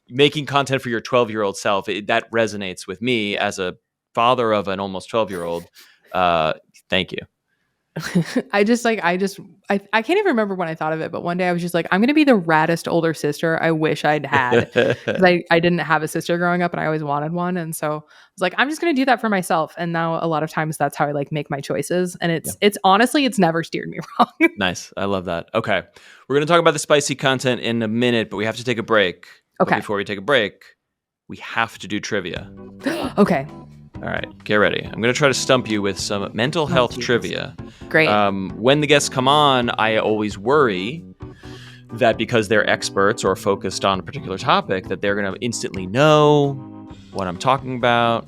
making content for your 12-year-old self, that resonates with me as a father of an almost 12-year-old. Thank you. I can't even remember when I thought of it, but one day I was just like, I'm going to be the raddest older sister I wish I'd had. I didn't have a sister growing up and I always wanted one. And so I was like, I'm just going to do that for myself. And now a lot of times that's how I like make my choices. And it's honestly, it's never steered me wrong. Nice. I love that. Okay. We're going to talk about the spicy content in a minute, but we have to take a break. Okay. But before we take a break, we have to do trivia. Okay. All right, get ready. I'm going to try to stump you with some mental health trivia. Great. When the guests come on, I always worry that because they're experts or focused on a particular topic, that they're going to instantly know what I'm talking about.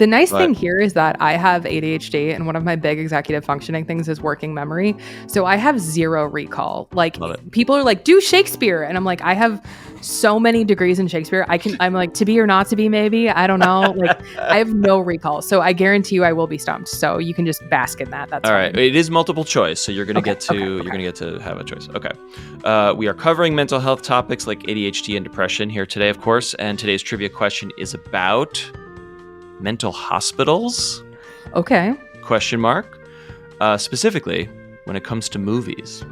The nice But- thing here is that I have ADHD, and one of my big executive functioning things is working memory. So I have zero recall. Like, Love it. people are like, do Shakespeare. And I'm like, I have so many degrees in Shakespeare. I'm like, to be or not to be, maybe. I don't know. Like, I have no recall. So I guarantee you I will be stumped. So you can just bask in that. That's all fine. right. It is multiple choice, so you're gonna get to okay. you're gonna get to have a choice. Okay. We are covering mental health topics like ADHD and depression here today, of course. And today's trivia question is about mental hospitals? Okay. Question mark. Specifically, when it comes to movies.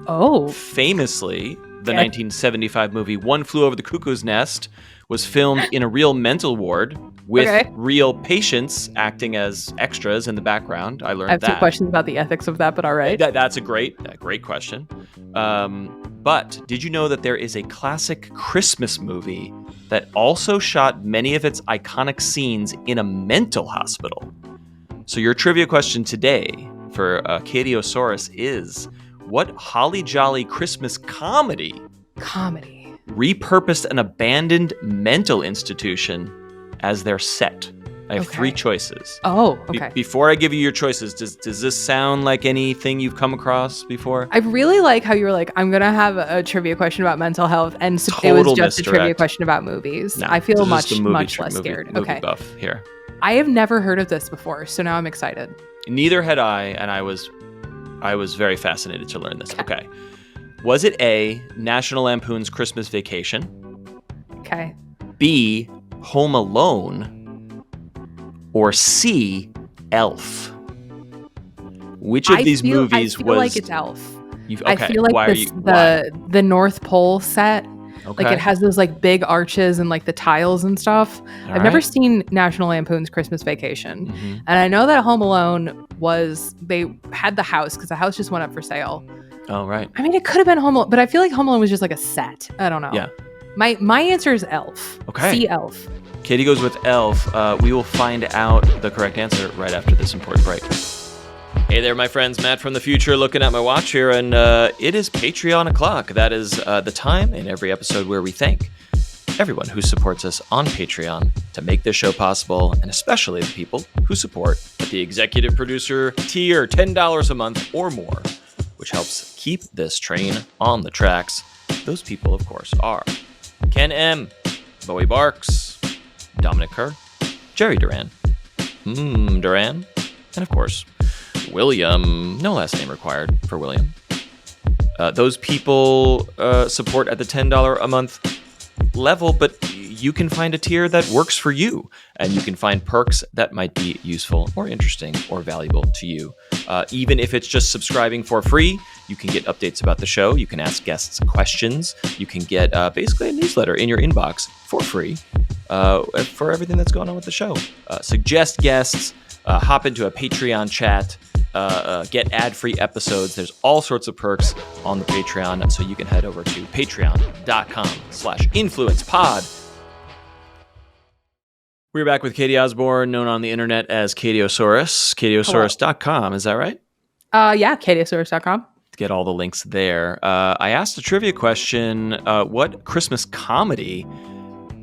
Oh. Famously, the Okay. 1975 movie One Flew Over the Cuckoo's Nest was filmed in a real mental ward with Okay. real patients acting as extras in the background. I learned I have that. two questions about the ethics of that, but all right. That's a great question. But did you know that there is a classic Christmas movie that also shot many of its iconic scenes in a mental hospital? So your trivia question today for Catie Osborn is, what holly jolly Christmas comedy repurposed an abandoned mental institution as their set? I have three choices. Oh, okay. Before I give you your choices, does this sound like anything you've come across before? I really like how you were like, I'm going to have a trivia question about mental health, and it Total was just a trivia misdirect. question about movies. No, I feel this is much, the movie much less scared. movie Okay. buff here. I have never heard of this before, so now I'm excited. Neither had I, and I was very fascinated to learn this. Okay. Was it A, National Lampoon's Christmas Vacation? Okay. B, Home Alone? Or C, Elf? Which of these movies I feel was... like it's Elf. Okay. I feel like Why the North Pole set, Okay. like it has those like big arches and like the tiles and stuff. I've never seen National Lampoon's Christmas Vacation. Mm-hmm. And I know that Home Alone they had the house because the house just went up for sale. Oh, right. I mean, it could have been Home Alone, but I feel like Home Alone was just like a set. I don't know. Yeah. My answer is Elf. Okay. See Elf. Catie goes with Elf. We will find out the correct answer right after this important break. Hey there, my friends. Matt from the future looking at my watch here, and it is Patreon o'clock. That is the time in every episode where we thank everyone who supports us on Patreon to make this show possible, and especially the people who support at the executive producer tier, $10 a month or more, which helps keep this train on the tracks. Those people, of course, are Ken M., Bowie Barks, Dominic Kerr, Jerry Duran, Duran, and of course, William. No last name required for William. Those people support at the $10 a month level, but you can find a tier that works for you, and you can find perks that might be useful or interesting or valuable to you. Even if it's just subscribing for free, you can get updates about the show. You can ask guests questions. You can get basically a newsletter in your inbox for free for everything that's going on with the show. Suggest guests, hop into a Patreon chat, get ad-free episodes. There's all sorts of perks on the Patreon, so you can head over to patreon.com/influencepod. We're back with Catie Osborn, known on the internet as Catie Osborn, catieosaurus.com. Is that right? Yeah, catieosaurus.com. Get all the links there. I asked a trivia question. What Christmas comedy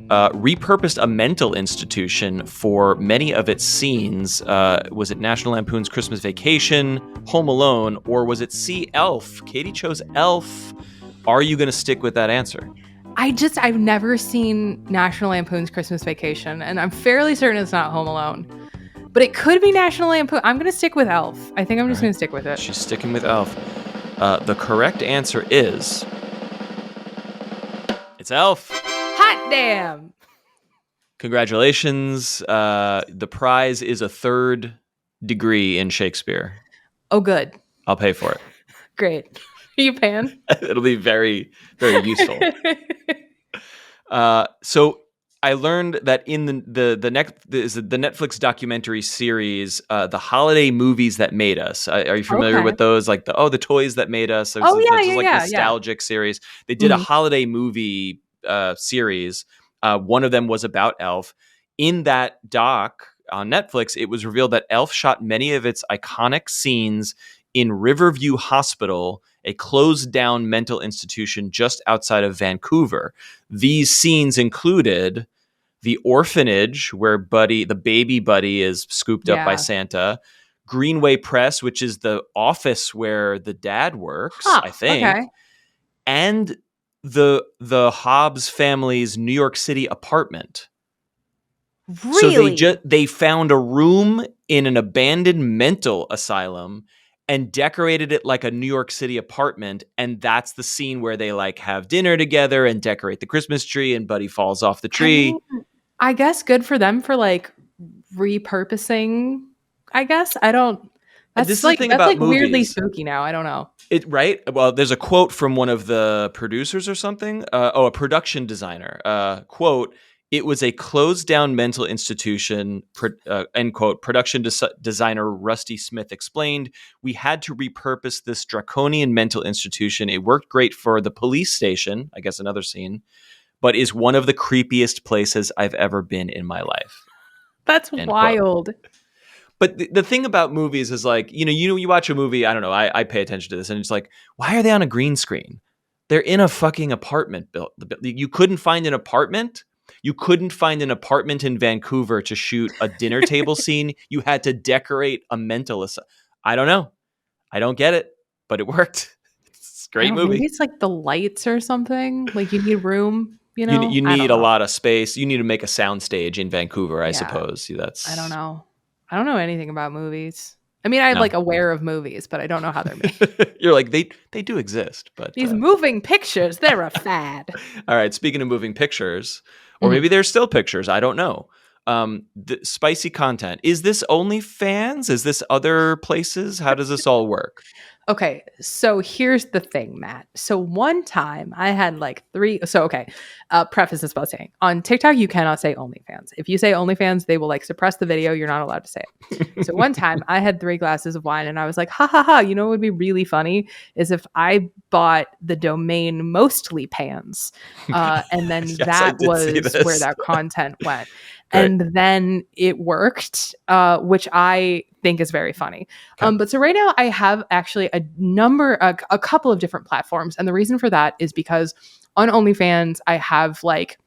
repurposed a mental institution for many of its scenes? Was it National Lampoon's Christmas Vacation, Home Alone, or was it C, Elf? Catie chose Elf. Are you going to stick with that answer? I've never seen National Lampoon's Christmas Vacation, and I'm fairly certain it's not Home Alone. But it could be National Lampoon. I'm going to stick with Elf. I think I'm just going to stick with it. She's sticking with Elf. The correct answer is... it's Elf. Hot damn! Congratulations. The prize is a 3rd degree in Shakespeare. Oh, good. I'll pay for it. Great. Are you paying? It'll be very, very useful. So I learned that in the Netflix documentary series, The Holiday Movies That Made Us. Are you familiar with those? Like the Toys That Made Us. Nostalgic series. They did a holiday movie series. One of them was about Elf. In that doc on Netflix, it was revealed that Elf shot many of its iconic scenes in Riverview Hospital, a closed-down mental institution just outside of Vancouver. These scenes included the orphanage where Buddy, the baby Buddy, is scooped up by Yeah. Santa, Greenway Press, which is the office where the dad works, Huh, I think, okay. and the Hobbs family's New York City apartment. So Really? they found a room in an abandoned mental asylum and decorated it like a New York City apartment, and that's the scene where they like have dinner together and decorate the Christmas tree, and Buddy falls off the I mean, tree. I guess good for them for like repurposing. I guess I don't. And this is the thing about weirdly movies. spooky now. I don't know. Right? Well, there's a quote from one of the producers or something. A production designer. Quote, "It was a closed down mental institution," end quote. Production designer Rusty Smith explained, "We had to repurpose this draconian mental institution. It worked great for the police station," I guess another scene, "but is one of the creepiest places I've ever been in my life." That's End wild. quote. But the thing about movies is like, you watch a movie, I don't know, I pay attention to this, and it's like, why are they on a green screen? They're in a fucking apartment built. You couldn't find an apartment? You couldn't find an apartment in Vancouver to shoot a dinner table scene? You had to decorate a mental asylum. I don't know. I don't get it, but it worked. It's a great movie. Maybe it's like the lights or something. Like you need room, You need a lot of space. You need to make a soundstage in Vancouver, I suppose. I don't know. I don't know anything about movies. I mean, I'm like aware of movies, but I don't know how they're made. You're like, they do exist, but these moving pictures, they're a fad. All right. Speaking of moving pictures, or maybe they're still pictures. I don't know. The spicy content. Is this OnlyFans? Is this other places? How does this all work? Okay, so here's the thing, Matt. So one time I had like preface this by saying, on TikTok, you cannot say OnlyFans. If you say OnlyFans, they will like suppress the video. You're not allowed to say it. So one time I had 3 glasses of wine and I was like, ha ha ha, you know what would be really funny is if I bought the domain Mostly Pans. And then Yes, that was where that content went. Great. And then it worked, which I think is very funny. Okay. But so right now I have actually a couple of different platforms. And the reason for that is because on OnlyFans, I have like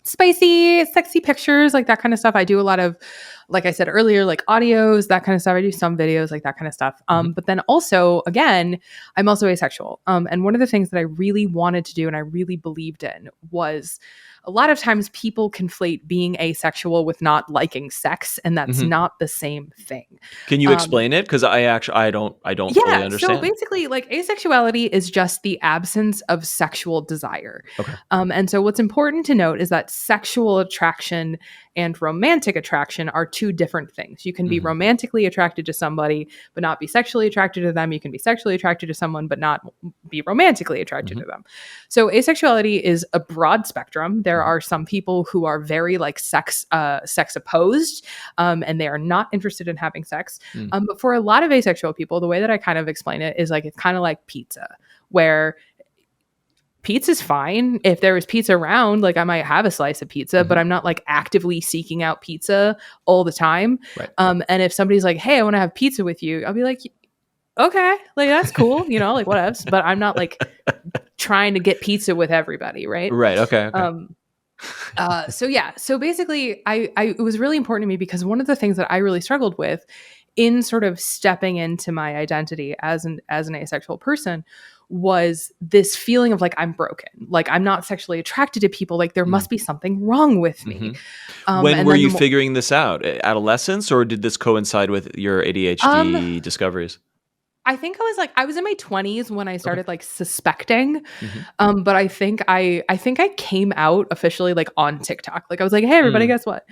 spicy, sexy pictures, like that kind of stuff. I do a lot of, like I said earlier, like audios, that kind of stuff. I do some videos, like that kind of stuff. But then also, again, I'm also asexual. And one of the things that I really wanted to do and I really believed in was a lot of times people conflate being asexual with not liking sex, and that's not the same thing. Can you explain it? Because I don't fully understand. So basically, like asexuality is just the absence of sexual desire. Okay. And so what's important to note is that sexual attraction and romantic attraction are 2 different things. You can be romantically attracted to somebody, but not be sexually attracted to them. You can be sexually attracted to someone, but not be romantically attracted to them. So asexuality is a broad spectrum. There are some people who are very like sex opposed, and they are not interested in having sex. But for a lot of asexual people, the way that I kind of explain it is like, it's kind of like pizza, where pizza's fine. If there was pizza around, like I might have a slice of pizza, but I'm not like actively seeking out pizza all the time. Right. And if somebody's like, hey, I want to have pizza with you, I'll be like, okay, like that's cool, like whatevs. But I'm not like trying to get pizza with everybody, right? Right. Okay. So basically it was really important to me because one of the things that I really struggled with in sort of stepping into my identity as an asexual person was this feeling of like, I'm broken, like I'm not sexually attracted to people, like there must be something wrong with me. When were you figuring this out? Adolescence, or did this coincide with your ADHD discoveries? I think I was in my 20s when I started like suspecting. But I think I came out officially like on TikTok. Like I was like, hey everybody, guess what?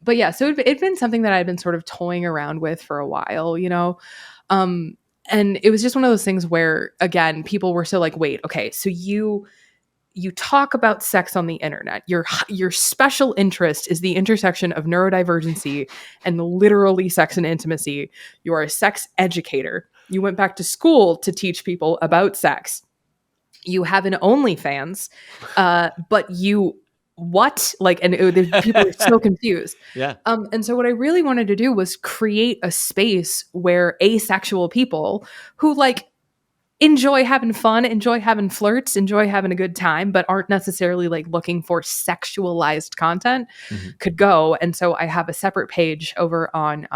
But yeah, so it'd been something that I'd been sort of toying around with for a while, and it was just one of those things where, again, people were so like, wait, okay, so you talk about sex on the internet. Your special interest is the intersection of neurodivergency and literally sex and intimacy. You are a sex educator. You went back to school to teach people about sex. You have an OnlyFans, but you what? Like, and people are so confused. Yeah. And so what I really wanted to do was create a space where asexual people who like enjoy having fun, enjoy having flirts, enjoy having a good time, but aren't necessarily like looking for sexualized content could go. And so I have a separate page over on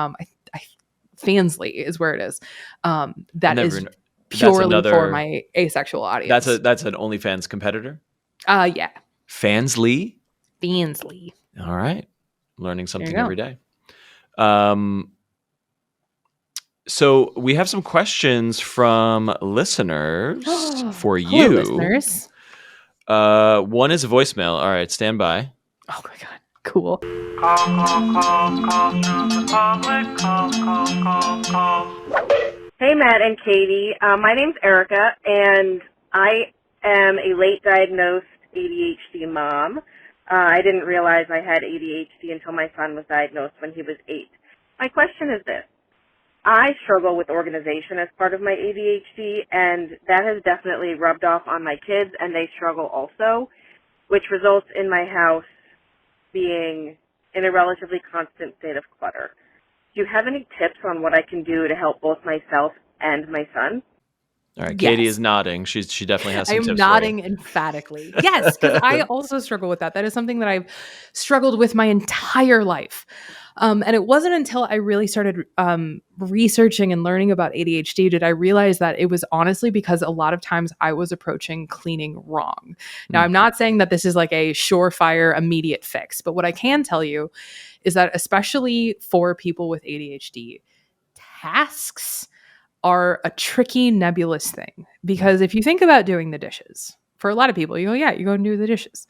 Fansly is where it is. That is purely for my asexual audience. That's an OnlyFans competitor? Yeah. Fansly? Fansly. All right. Learning something every day. So we have some questions from listeners for you. Hello, listeners. One is a voicemail. All right, stand by. Oh my God. Cool. Hey, Matt and Catie. My name's Erica, and I am a late diagnosed ADHD mom. I didn't realize I had ADHD until my son was diagnosed when he was 8. My question is this. I struggle with organization as part of my ADHD, and that has definitely rubbed off on my kids, and they struggle also, which results in my house being in a relatively constant state of clutter. Do you have any tips on what I can do to help both myself and my son? All right, Catie is nodding. She definitely has some tips. I'm nodding emphatically. Yes, because I also struggle with that. That is something that I've struggled with my entire life. And it wasn't until I really started researching and learning about ADHD did I realize that it was honestly because a lot of times I was approaching cleaning wrong. Now, I'm not saying that this is like a surefire immediate fix, but what I can tell you is that especially for people with ADHD, tasks are a tricky, nebulous thing. Because if you think about doing the dishes, for a lot of people, you go, yeah, you go and do the dishes.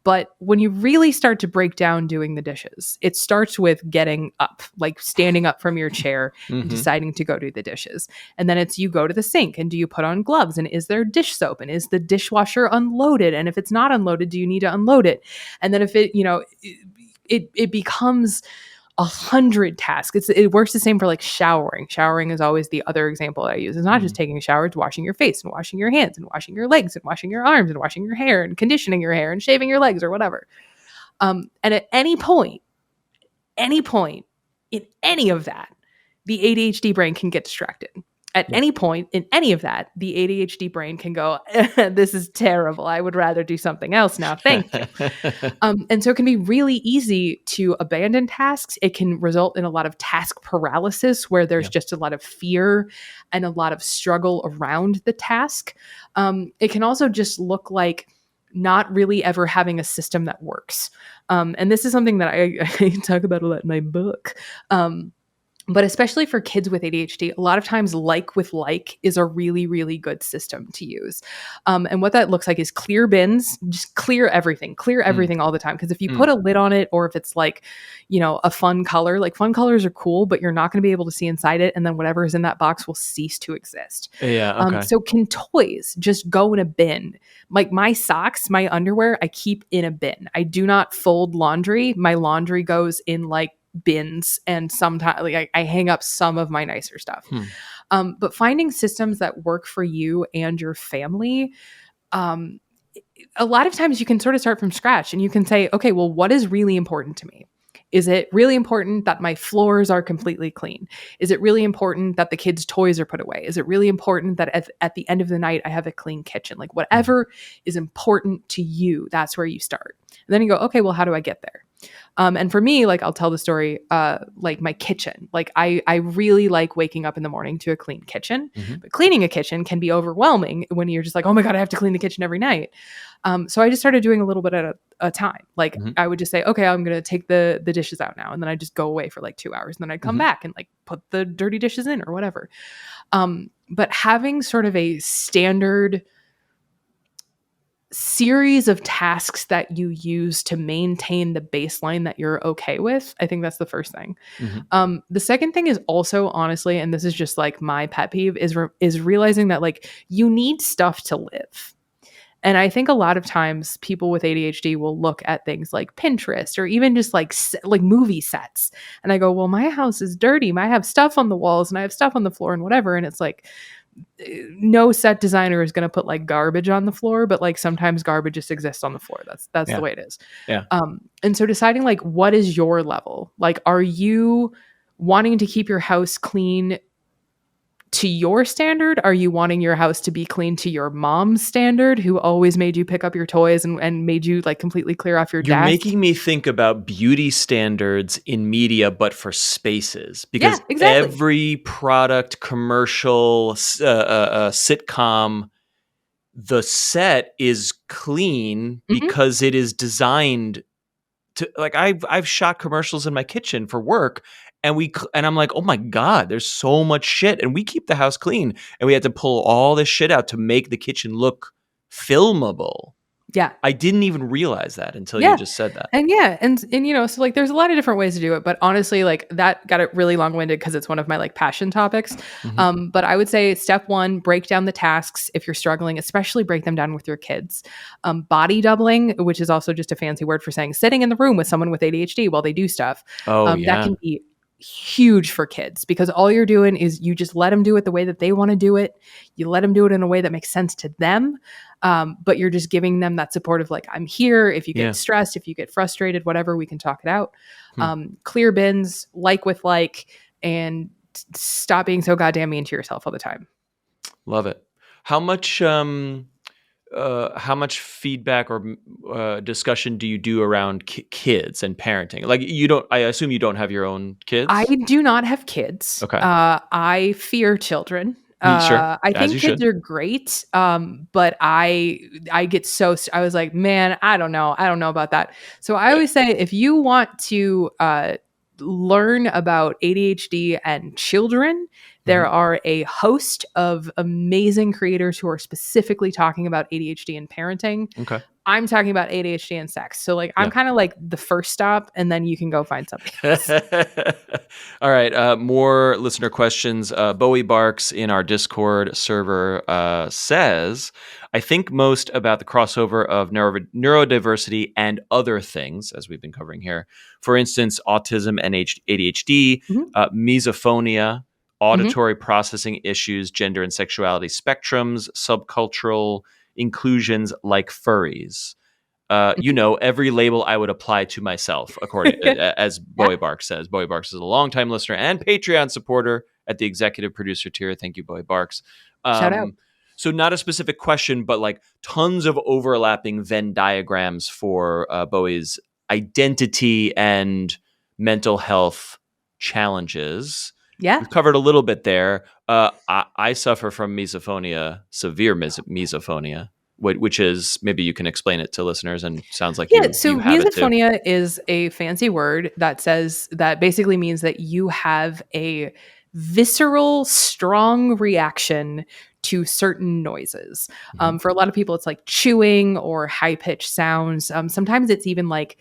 But when you really start to break down doing the dishes, it starts with getting up, like standing up from your chair and deciding to go do the dishes. And then it's you go to the sink and do you put on gloves? And is there dish soap? And is the dishwasher unloaded? And if it's not unloaded, do you need to unload it? And then if it, it becomes 100 tasks. It works the same for like showering. Showering is always the other example I use. It's not just taking a shower, it's washing your face and washing your hands and washing your legs and washing your arms and washing your hair and conditioning your hair and shaving your legs or whatever. And at any point, in any of that, the ADHD brain can get distracted. At any point in any of that, the ADHD brain can go, this is terrible. I would rather do something else now. Thank you. And so it can be really easy to abandon tasks. It can result in a lot of task paralysis where there's just a lot of fear and a lot of struggle around the task. It can also just look like not really ever having a system that works. And this is something that I talk about a lot in my book. But especially for kids with ADHD, a lot of times like with like is a really, really good system to use. And what that looks like is clear bins, just clear everything all the time. Because if you put a lid on it or if it's like, a fun color, like fun colors are cool, but you're not going to be able to see inside it. And then whatever is in that box will cease to exist. Yeah. Okay. So can toys just go in a bin? Like my socks, my underwear, I keep in a bin. I do not fold laundry. My laundry goes in like bins, and sometimes like I hang up some of my nicer stuff. But finding systems that work for you and your family, a lot of times you can sort of start from scratch and you can say, okay, well, what is really important to me? Is it really important that my floors are completely clean? Is it really important that the kids' toys are put away? Is it really important that at the end of the night, I have a clean kitchen? Like whatever is important to you, that's where you start. And then you go, okay, well, how do I get there? And for me, like I'll tell the story, like my kitchen, like I really like waking up in the morning to a clean kitchen, but cleaning a kitchen can be overwhelming when you're just like, oh my God, I have to clean the kitchen every night. So I just started doing a little bit at a time. Like I would just say, okay, I'm going to take the dishes out now. And then I just go away for like 2 hours and then I'd come back and like put the dirty dishes in or whatever. But having sort of a standard series of tasks that you use to maintain the baseline that you're okay with, I think that's the first thing. The second thing is also, honestly, and this is just like my pet peeve, is realizing that like you need stuff to live. And I think a lot of times people with ADHD will look at things like Pinterest or even just like movie sets. And I go, well, my house is dirty. I have stuff on the walls and I have stuff on the floor and whatever. And it's like, no set designer is going to put like garbage on the floor, but like sometimes garbage just exists on the floor. That's the way it is. Yeah. And so deciding like, what is your level? Like, are you wanting to keep your house clean to your standard? Are you wanting your house to be clean to your mom's standard, who always made you pick up your toys and made you like completely clear off your You're desk? making me think about beauty standards in media, but for spaces, because exactly. every product, commercial, sitcom, the set is clean because it is designed to, like, I've shot commercials in my kitchen for work, and I'm like, oh my God, there's so much shit, and we keep the house clean, and we had to pull all this shit out to make the kitchen look filmable. Yeah. I didn't even realize that until you just said that. And so like there's a lot of different ways to do it, but honestly, like that got it really long-winded because it's one of my like passion topics. But I would say step 1, break down the tasks if you're struggling, especially break them down with your kids. Body doubling, which is also just a fancy word for saying sitting in the room with someone with ADHD while they do stuff. That can be huge for kids, because all you're doing is you just let them do it the way that they want to do it. You let them do it in a way that makes sense to them. But you're just giving them that support of like, I'm here. If you get stressed, if you get frustrated, whatever, we can talk it out. Clear bins, like with like, and stop being so goddamn mean to yourself all the time. Love it. How much feedback or discussion do you do around kids and parenting? Like, I assume you don't have your own kids? I do not have kids. Okay. I fear children. Sure. I think kids are great. But I was like, man, I don't know about that. So I always say, if you want to learn about ADHD and children, there are a host of amazing creators who are specifically talking about ADHD and parenting. Okay. I'm talking about ADHD and sex. So like, I'm kind of like the first stop, and then you can go find something else. All right. More listener questions. Bowie Barks in our Discord server says, I think most about the crossover of neurodiversity and other things, as we've been covering here. For instance, autism and ADHD, misophonia, auditory processing issues, gender and sexuality spectrums, subcultural inclusions like furries. Every label I would apply to myself, according as Bowie Barks says. Bowie Barks is a longtime listener and Patreon supporter at the executive producer tier. Thank you, Bowie Barks. Shout out. So not a specific question, but like tons of overlapping Venn diagrams for Bowie's identity and mental health challenges. Yeah. We've covered a little bit there. I suffer from misophonia, severe misophonia, which is, maybe you can explain it to listeners, and sounds like you have misophonia it too. is a fancy word that basically means that you have a visceral, strong reaction to certain noises. For a lot of people, it's like chewing or high-pitched sounds. Sometimes it's even like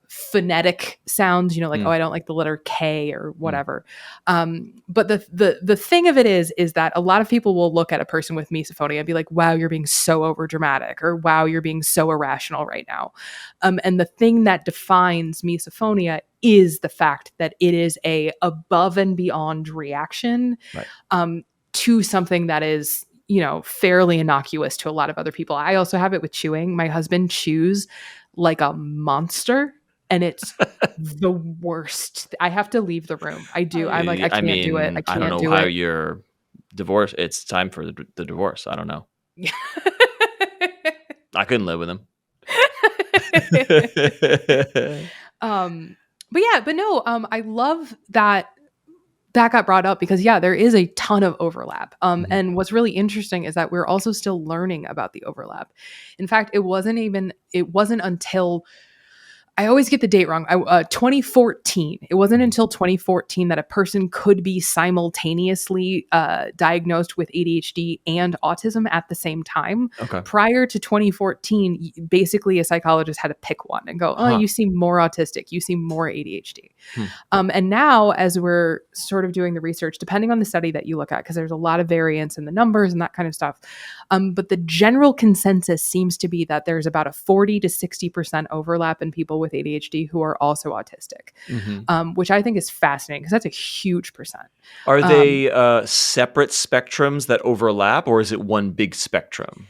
phonetic sounds, like, oh, I don't like the letter K or whatever. But the thing of it is that a lot of people will look at a person with misophonia and be like, wow, you're being so over dramatic, or wow, you're being so irrational right now. And the thing that defines misophonia is the fact that it is a above and beyond reaction to something that is, fairly innocuous to a lot of other people. I also have it with chewing. My husband chews like a monster, and it's the worst. I have to leave the room. I do. I'm like, I can't do it. I don't know how you're divorced. It's time for the divorce. I don't know. I couldn't live with him. I love that got brought up, because there is a ton of overlap. And what's really interesting is that we're also still learning about the overlap. In fact, it wasn't until, I always get the date wrong. 2014. It wasn't until 2014 that a person could be simultaneously diagnosed with ADHD and autism at the same time. Okay. Prior to 2014, basically a psychologist had to pick one and go, oh, you seem more autistic, you seem more ADHD. And now, as we're sort of doing the research, depending on the study that you look at, because there's a lot of variance in the numbers and that kind of stuff, but the general consensus seems to be that there's about a 40 to 60% overlap in people with ADHD who are also autistic, which I think is fascinating, because that's a huge percent. Are they separate spectrums that overlap, or is it one big spectrum?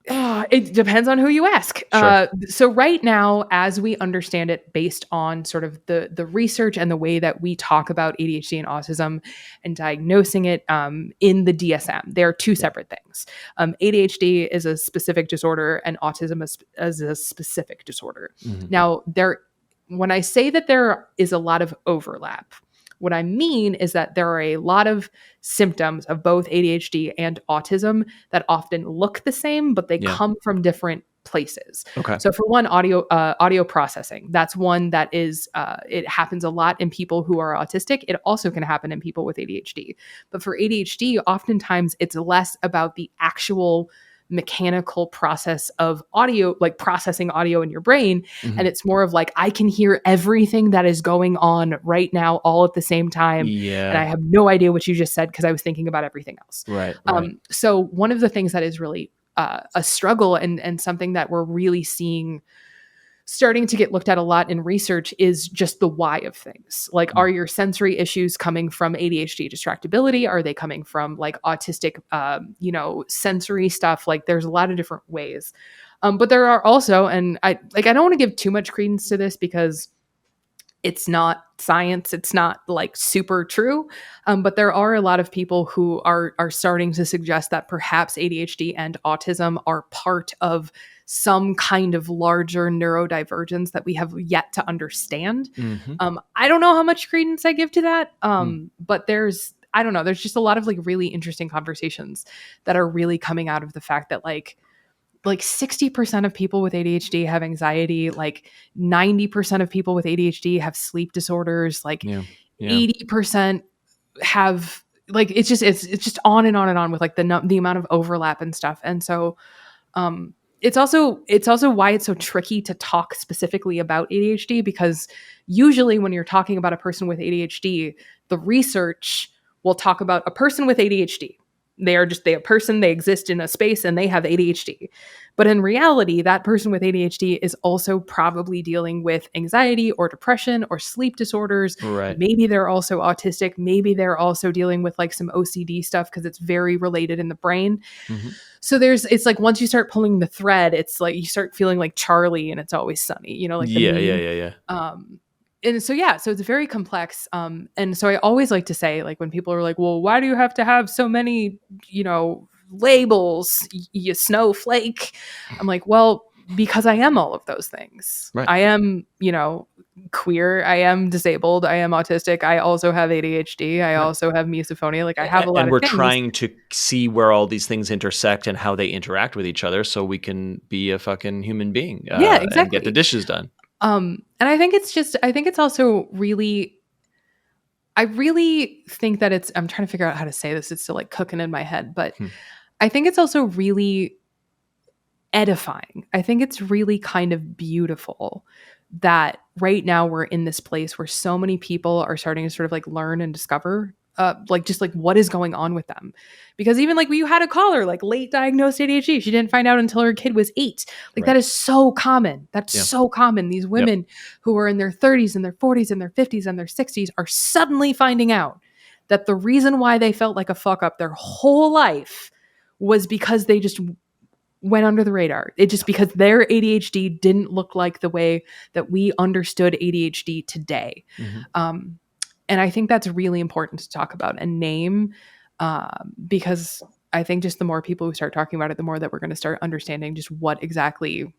It depends on who you ask. Sure. So right now, as we understand it, based on sort of the research and the way that we talk about ADHD and autism and diagnosing it in the DSM, they are two separate things. ADHD is a specific disorder, and autism is a specific disorder. Mhm. Now, when I say that there is a lot of overlap, what I mean is that there are a lot of symptoms of both ADHD and autism that often look the same, but they come from different places. Okay. So for one, audio processing, that's one that is, it happens a lot in people who are autistic. It also can happen in people with ADHD. But for ADHD, oftentimes it's less about the actual mechanical process of audio, like processing audio in your brain. Mhm. And it's more of like, I can hear everything that is going on right now all at the same time. Yeah. And I have no idea what you just said because I was thinking about everything else. Right. So one of the things that is really a struggle and something that we're really starting to get looked at a lot in research is just the why of things. Like, are your sensory issues coming from ADHD distractibility? Are they coming from like autistic, sensory stuff? Like there's a lot of different ways. But there are also, and I don't want to give too much credence to this because it's not science. It's not like super true. But there are a lot of people who are starting to suggest that perhaps ADHD and autism are part of some kind of larger neurodivergence that we have yet to understand. Mhm. I don't know how much credence I give to that. But there's just a lot of like really interesting conversations that are really coming out of the fact that like 60% of people with ADHD have anxiety, like 90% of people with ADHD have sleep disorders, like 80% have like, it's just on and on and on with like the amount of overlap and stuff. And so, it's also why it's so tricky to talk specifically about ADHD, because usually when you're talking about a person with ADHD, the research will talk about a person with ADHD. They are a person, they exist in a space and they have ADHD. But in reality, that person with ADHD is also probably dealing with anxiety or depression or sleep disorders. Right. Maybe they're also autistic. Maybe they're also dealing with like some OCD stuff because it's very related in the brain. Mhm. So it's like once you start pulling the thread, it's like you start feeling like Charlie and It's Always Sunny, like the meme. Yeah. And so, so it's very complex. And so I always like to say, like, when people are like, well, why do you have to have so many, labels, you snowflake? I'm like, well, because I am all of those things. Right. I am, queer. I am disabled. I am autistic. I also have ADHD. I also have misophonia. Like I have a lot of things. And we're trying to see where all these things intersect and how they interact with each other so we can be a fucking human being. Yeah, exactly. And get the dishes done. And I think it's also really, I really think that I'm trying to figure out how to say this. It's still like cooking in my head, but I think it's also really edifying. I think it's really kind of beautiful that right now we're in this place where so many people are starting to sort of like learn and discover just like what is going on with them. Because even like you had a caller, like late diagnosed ADHD. She didn't find out until her kid was 8. Like that is so common. That's so common. These women who are in their 30s and their 40s and their 50s and their 60s are suddenly finding out that the reason why they felt like a fuck up their whole life was because they just went under the radar. It just because their ADHD didn't look like the way that we understood ADHD today. And I think that's really important to talk about and name, because I think just the more people who start talking about it, the more that we're going to start understanding just what exactly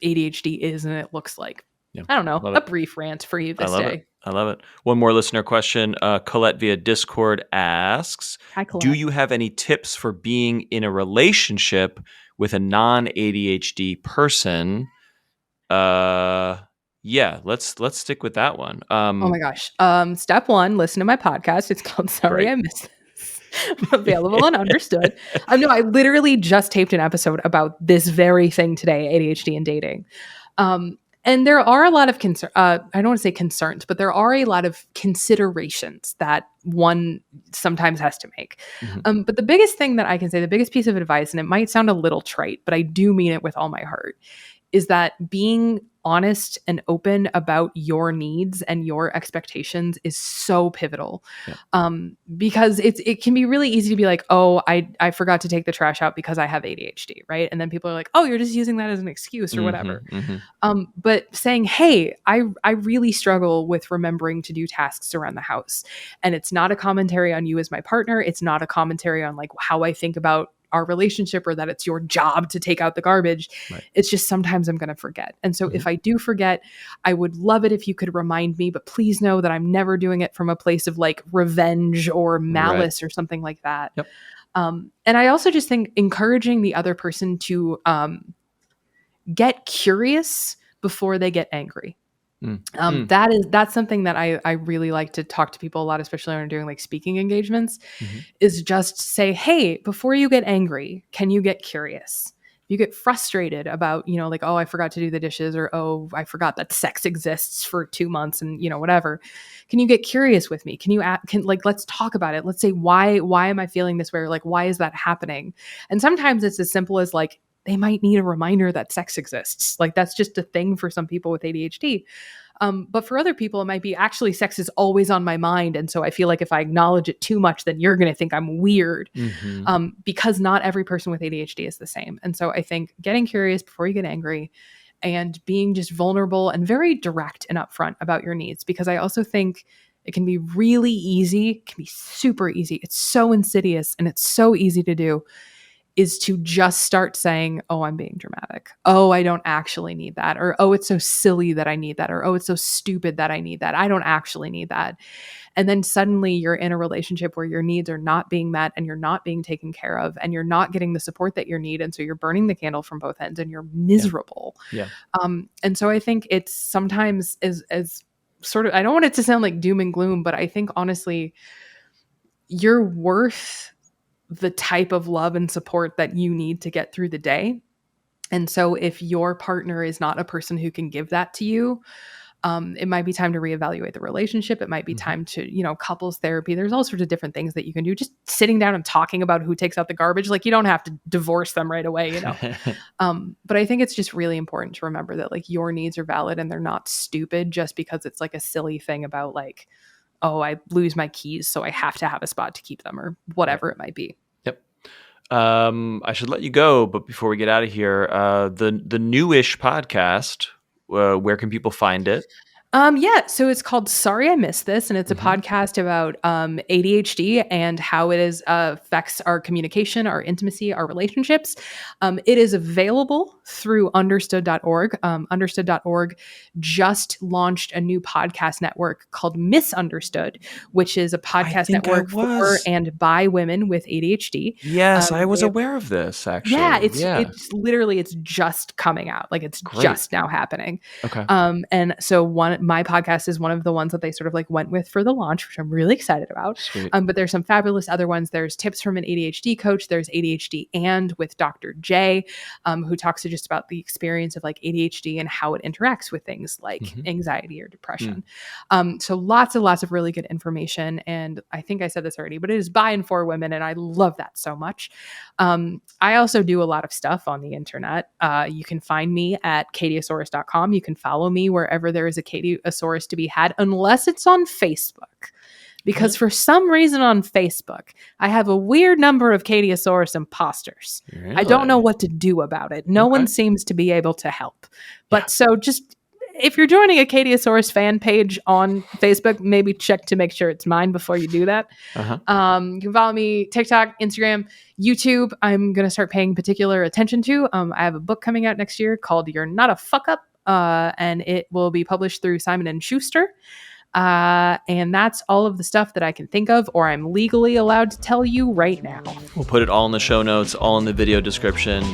ADHD is and it looks like. Yeah. I don't know. A brief rant for you this day. I love it. One more listener question. Colette via Discord asks, hi, Colette. Do you have any tips for being in a relationship with a non-ADHD person? Yeah, let's stick with that one. Oh my gosh. Step 1, listen to my podcast. It's called Sorry I Missed This. Available and understood. No, I literally just taped an episode about this very thing today, ADHD and dating. And there are a lot of I don't want to say concerns, but there are a lot of considerations that one sometimes has to make. But the biggest thing that I can say, the biggest piece of advice, and it might sound a little trite, but I do mean it with all my heart, is that being honest and open about your needs and your expectations is so pivotal. Because it can be really easy to be like, oh, I forgot to take the trash out because I have ADHD, right? And then people are like, oh, you're just using that as an excuse or whatever. But saying, hey, I really struggle with remembering to do tasks around the house. And it's not a commentary on you as my partner. It's not a commentary on like how I think about our relationship or that it's your job to take out the garbage. Right. It's just sometimes I'm going to forget. And so if I do forget, I would love it if you could remind me, but please know that I'm never doing it from a place of like revenge or malice or something like that. Yep. And I also just think encouraging the other person to get curious before they get angry. That's something that I really like to talk to people a lot, especially when I'm doing like speaking engagements, is just say, hey, before you get angry, can you get curious? You get frustrated about, you know, like, oh, I forgot to do the dishes, or, oh, I forgot that sex exists for 2 months and, you know, whatever. Can you get curious with me? Can you let's talk about it. Let's say, why am I feeling this way? Or like, why is that happening? And sometimes it's as simple as like, they might need a reminder that sex exists. Like that's just a thing for some people with ADHD. But for other people, it might be actually sex is always on my mind. And so I feel like if I acknowledge it too much, then you're going to think I'm weird because not every person with ADHD is the same. And so I think getting curious before you get angry and being just vulnerable and very direct and upfront about your needs, because I also think it can be really easy. It can be super easy. It's so insidious and it's so easy to do, is to just start saying, oh, I'm being dramatic. Oh, I don't actually need that. Or, oh, it's so silly that I need that. Or, oh, it's so stupid that I need that. I don't actually need that. And then suddenly you're in a relationship where your needs are not being met and you're not being taken care of and you're not getting the support that you need. And so you're burning the candle from both ends and you're miserable. And so I think it's sometimes as sort of, I don't want it to sound like doom and gloom, but I think honestly, you're worth the type of love and support that you need to get through the day. And so if your partner is not a person who can give that to you, it might be time to reevaluate the relationship. It might be time to, you know, couples therapy. There's all sorts of different things that you can do. Just sitting down and talking about who takes out the garbage. Like you don't have to divorce them right away, you know? But I think it's just really important to remember that like your needs are valid and they're not stupid just because it's like a silly thing about like, oh, I lose my keys, so I have to have a spot to keep them or whatever it might be. Yep. I should let you go, but before we get out of here, the newish podcast, where can people find it? So it's called Sorry I Missed This, and it's a podcast about ADHD and how it affects our communication, our intimacy, our relationships. It is available through understood.org. Understood.org just launched a new podcast network called Misunderstood, which is a podcast network for and by women with ADHD. Yes, I was aware of this, actually. Yeah, it's literally, it's just coming out. Like it's just now happening. Okay. And so my podcast is one of the ones that they sort of like went with for the launch, which I'm really excited about. Sweet. But there's some fabulous other ones. There's Tips from an ADHD Coach. There's ADHD and with Dr. J, who talks just about the experience of like ADHD and how it interacts with things like anxiety or depression. So lots and lots of really good information. And I think I said this already, but it is by and for women. And I love that so much. I also do a lot of stuff on the internet. You can find me at catieosaurus.com. You can follow me wherever there is a Catieosaurus to be had, unless it's on Facebook. Because for some reason on Facebook, I have a weird number of Catieosaurus imposters. Really? I don't know what to do about it. No one seems to be able to help. But so just, if you're joining a Catieosaurus fan page on Facebook, maybe check to make sure it's mine before you do that. You can follow me TikTok, Instagram, YouTube. I'm going to start paying particular attention to. I have a book coming out next year called You're Not a Fuck Up. And it will be published through Simon & Schuster. And that's all of the stuff that I can think of or I'm legally allowed to tell you right now. We'll put it all in the show notes, all in the video description.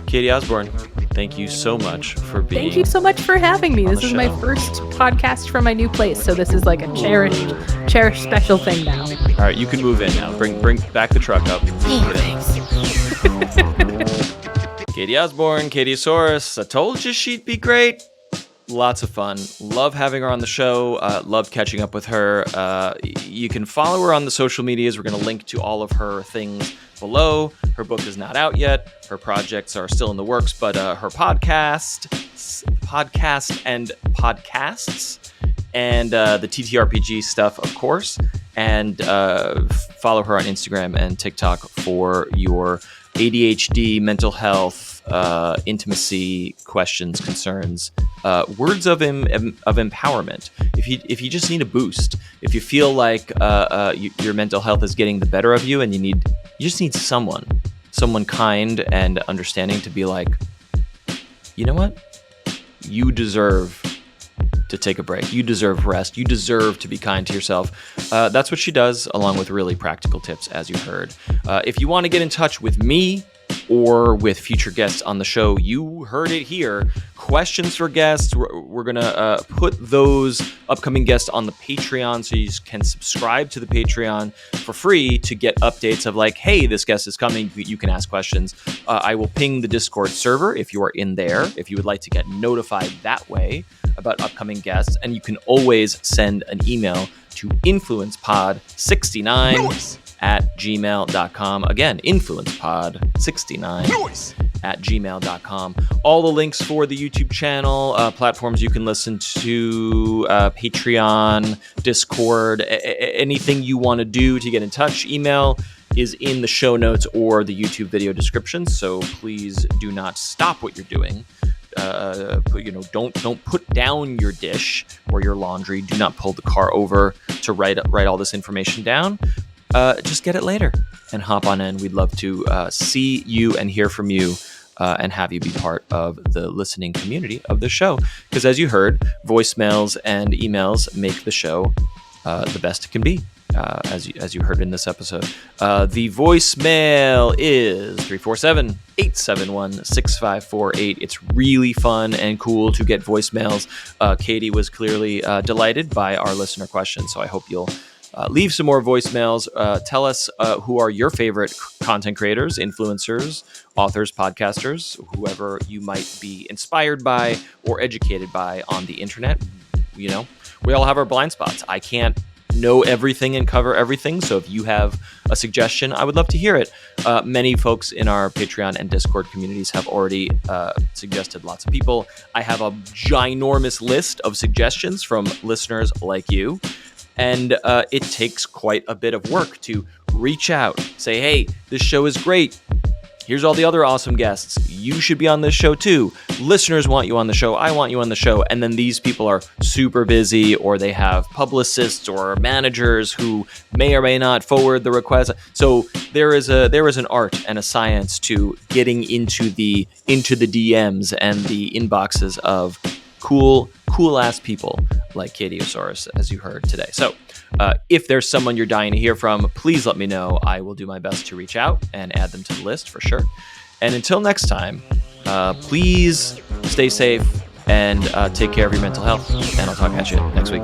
Catie Osborn, thank you so much for being. Thank you so much for having me. This is my first podcast from my new place, so this is like a cherished special thing now. All right, you can move in now. Bring back the truck up. Thanks. Catie Osborn, Catieosaurus. I told you she'd be great. Lots of fun. Love having her on the show. Love catching up with her. You can follow her on the social medias. We're going to link to all of her things below. Her book is not out yet. Her projects are still in the works, but her podcast and podcasts, and the TTRPG stuff, of course. And follow her on Instagram and TikTok for your ADHD, mental health, intimacy questions, concerns, words of empowerment. If you just need a boost, if you feel like your mental health is getting the better of you, and you just need someone kind and understanding to be like, you know what, you deserve to take a break. You deserve rest. You deserve to be kind to yourself. That's what she does, along with really practical tips, as you heard. If you want to get in touch with me or with future guests on the show, you heard it here. Questions for guests. We're going to put those upcoming guests on the Patreon, so you can subscribe to the Patreon for free to get updates of like, hey, this guest is coming. You can ask questions. I will ping the Discord server if you are in there, if you would like to get notified that way about upcoming guests. And you can always send an email to influencepod69 at gmail.com. Again, influencepod69 at gmail.com. All the links for the YouTube channel, platforms you can listen to, Patreon, Discord, anything you want to do to get in touch, email is in the show notes or the YouTube video description. So please do not stop what you're doing. Don't put down your dish or your laundry. Do not pull the car over to write all this information down. Just get it later and hop on in. We'd love to see you and hear from you and have you be part of the listening community of the show. Because as you heard, voicemails and emails make the show the best it can be, as you heard in this episode. The voicemail is 347-871-6548. It's really fun and cool to get voicemails. Catie was clearly delighted by our listener questions, so I hope you'll leave some more voicemails. Tell us who are your favorite content creators, influencers, authors, podcasters, whoever you might be inspired by or educated by on the internet. You know, we all have our blind spots. I can't know everything and cover everything. So if you have a suggestion, I would love to hear it. Many folks in our Patreon and Discord communities have already suggested lots of people. I have a ginormous list of suggestions from listeners like you. And it takes quite a bit of work to reach out, say, hey, this show is great. Here's all the other awesome guests. You should be on this show too. Listeners want you on the show. I want you on the show. And then these people are super busy, or they have publicists or managers who may or may not forward the request. So there is an art and a science to getting into the DMs and the inboxes of cool ass people like Catie Osborn, as you heard today. So if there's someone you're dying to hear from, please let me know. I will do my best to reach out and add them to the list for sure. And until next time, please stay safe and take care of your mental health. And I'll talk at you next week.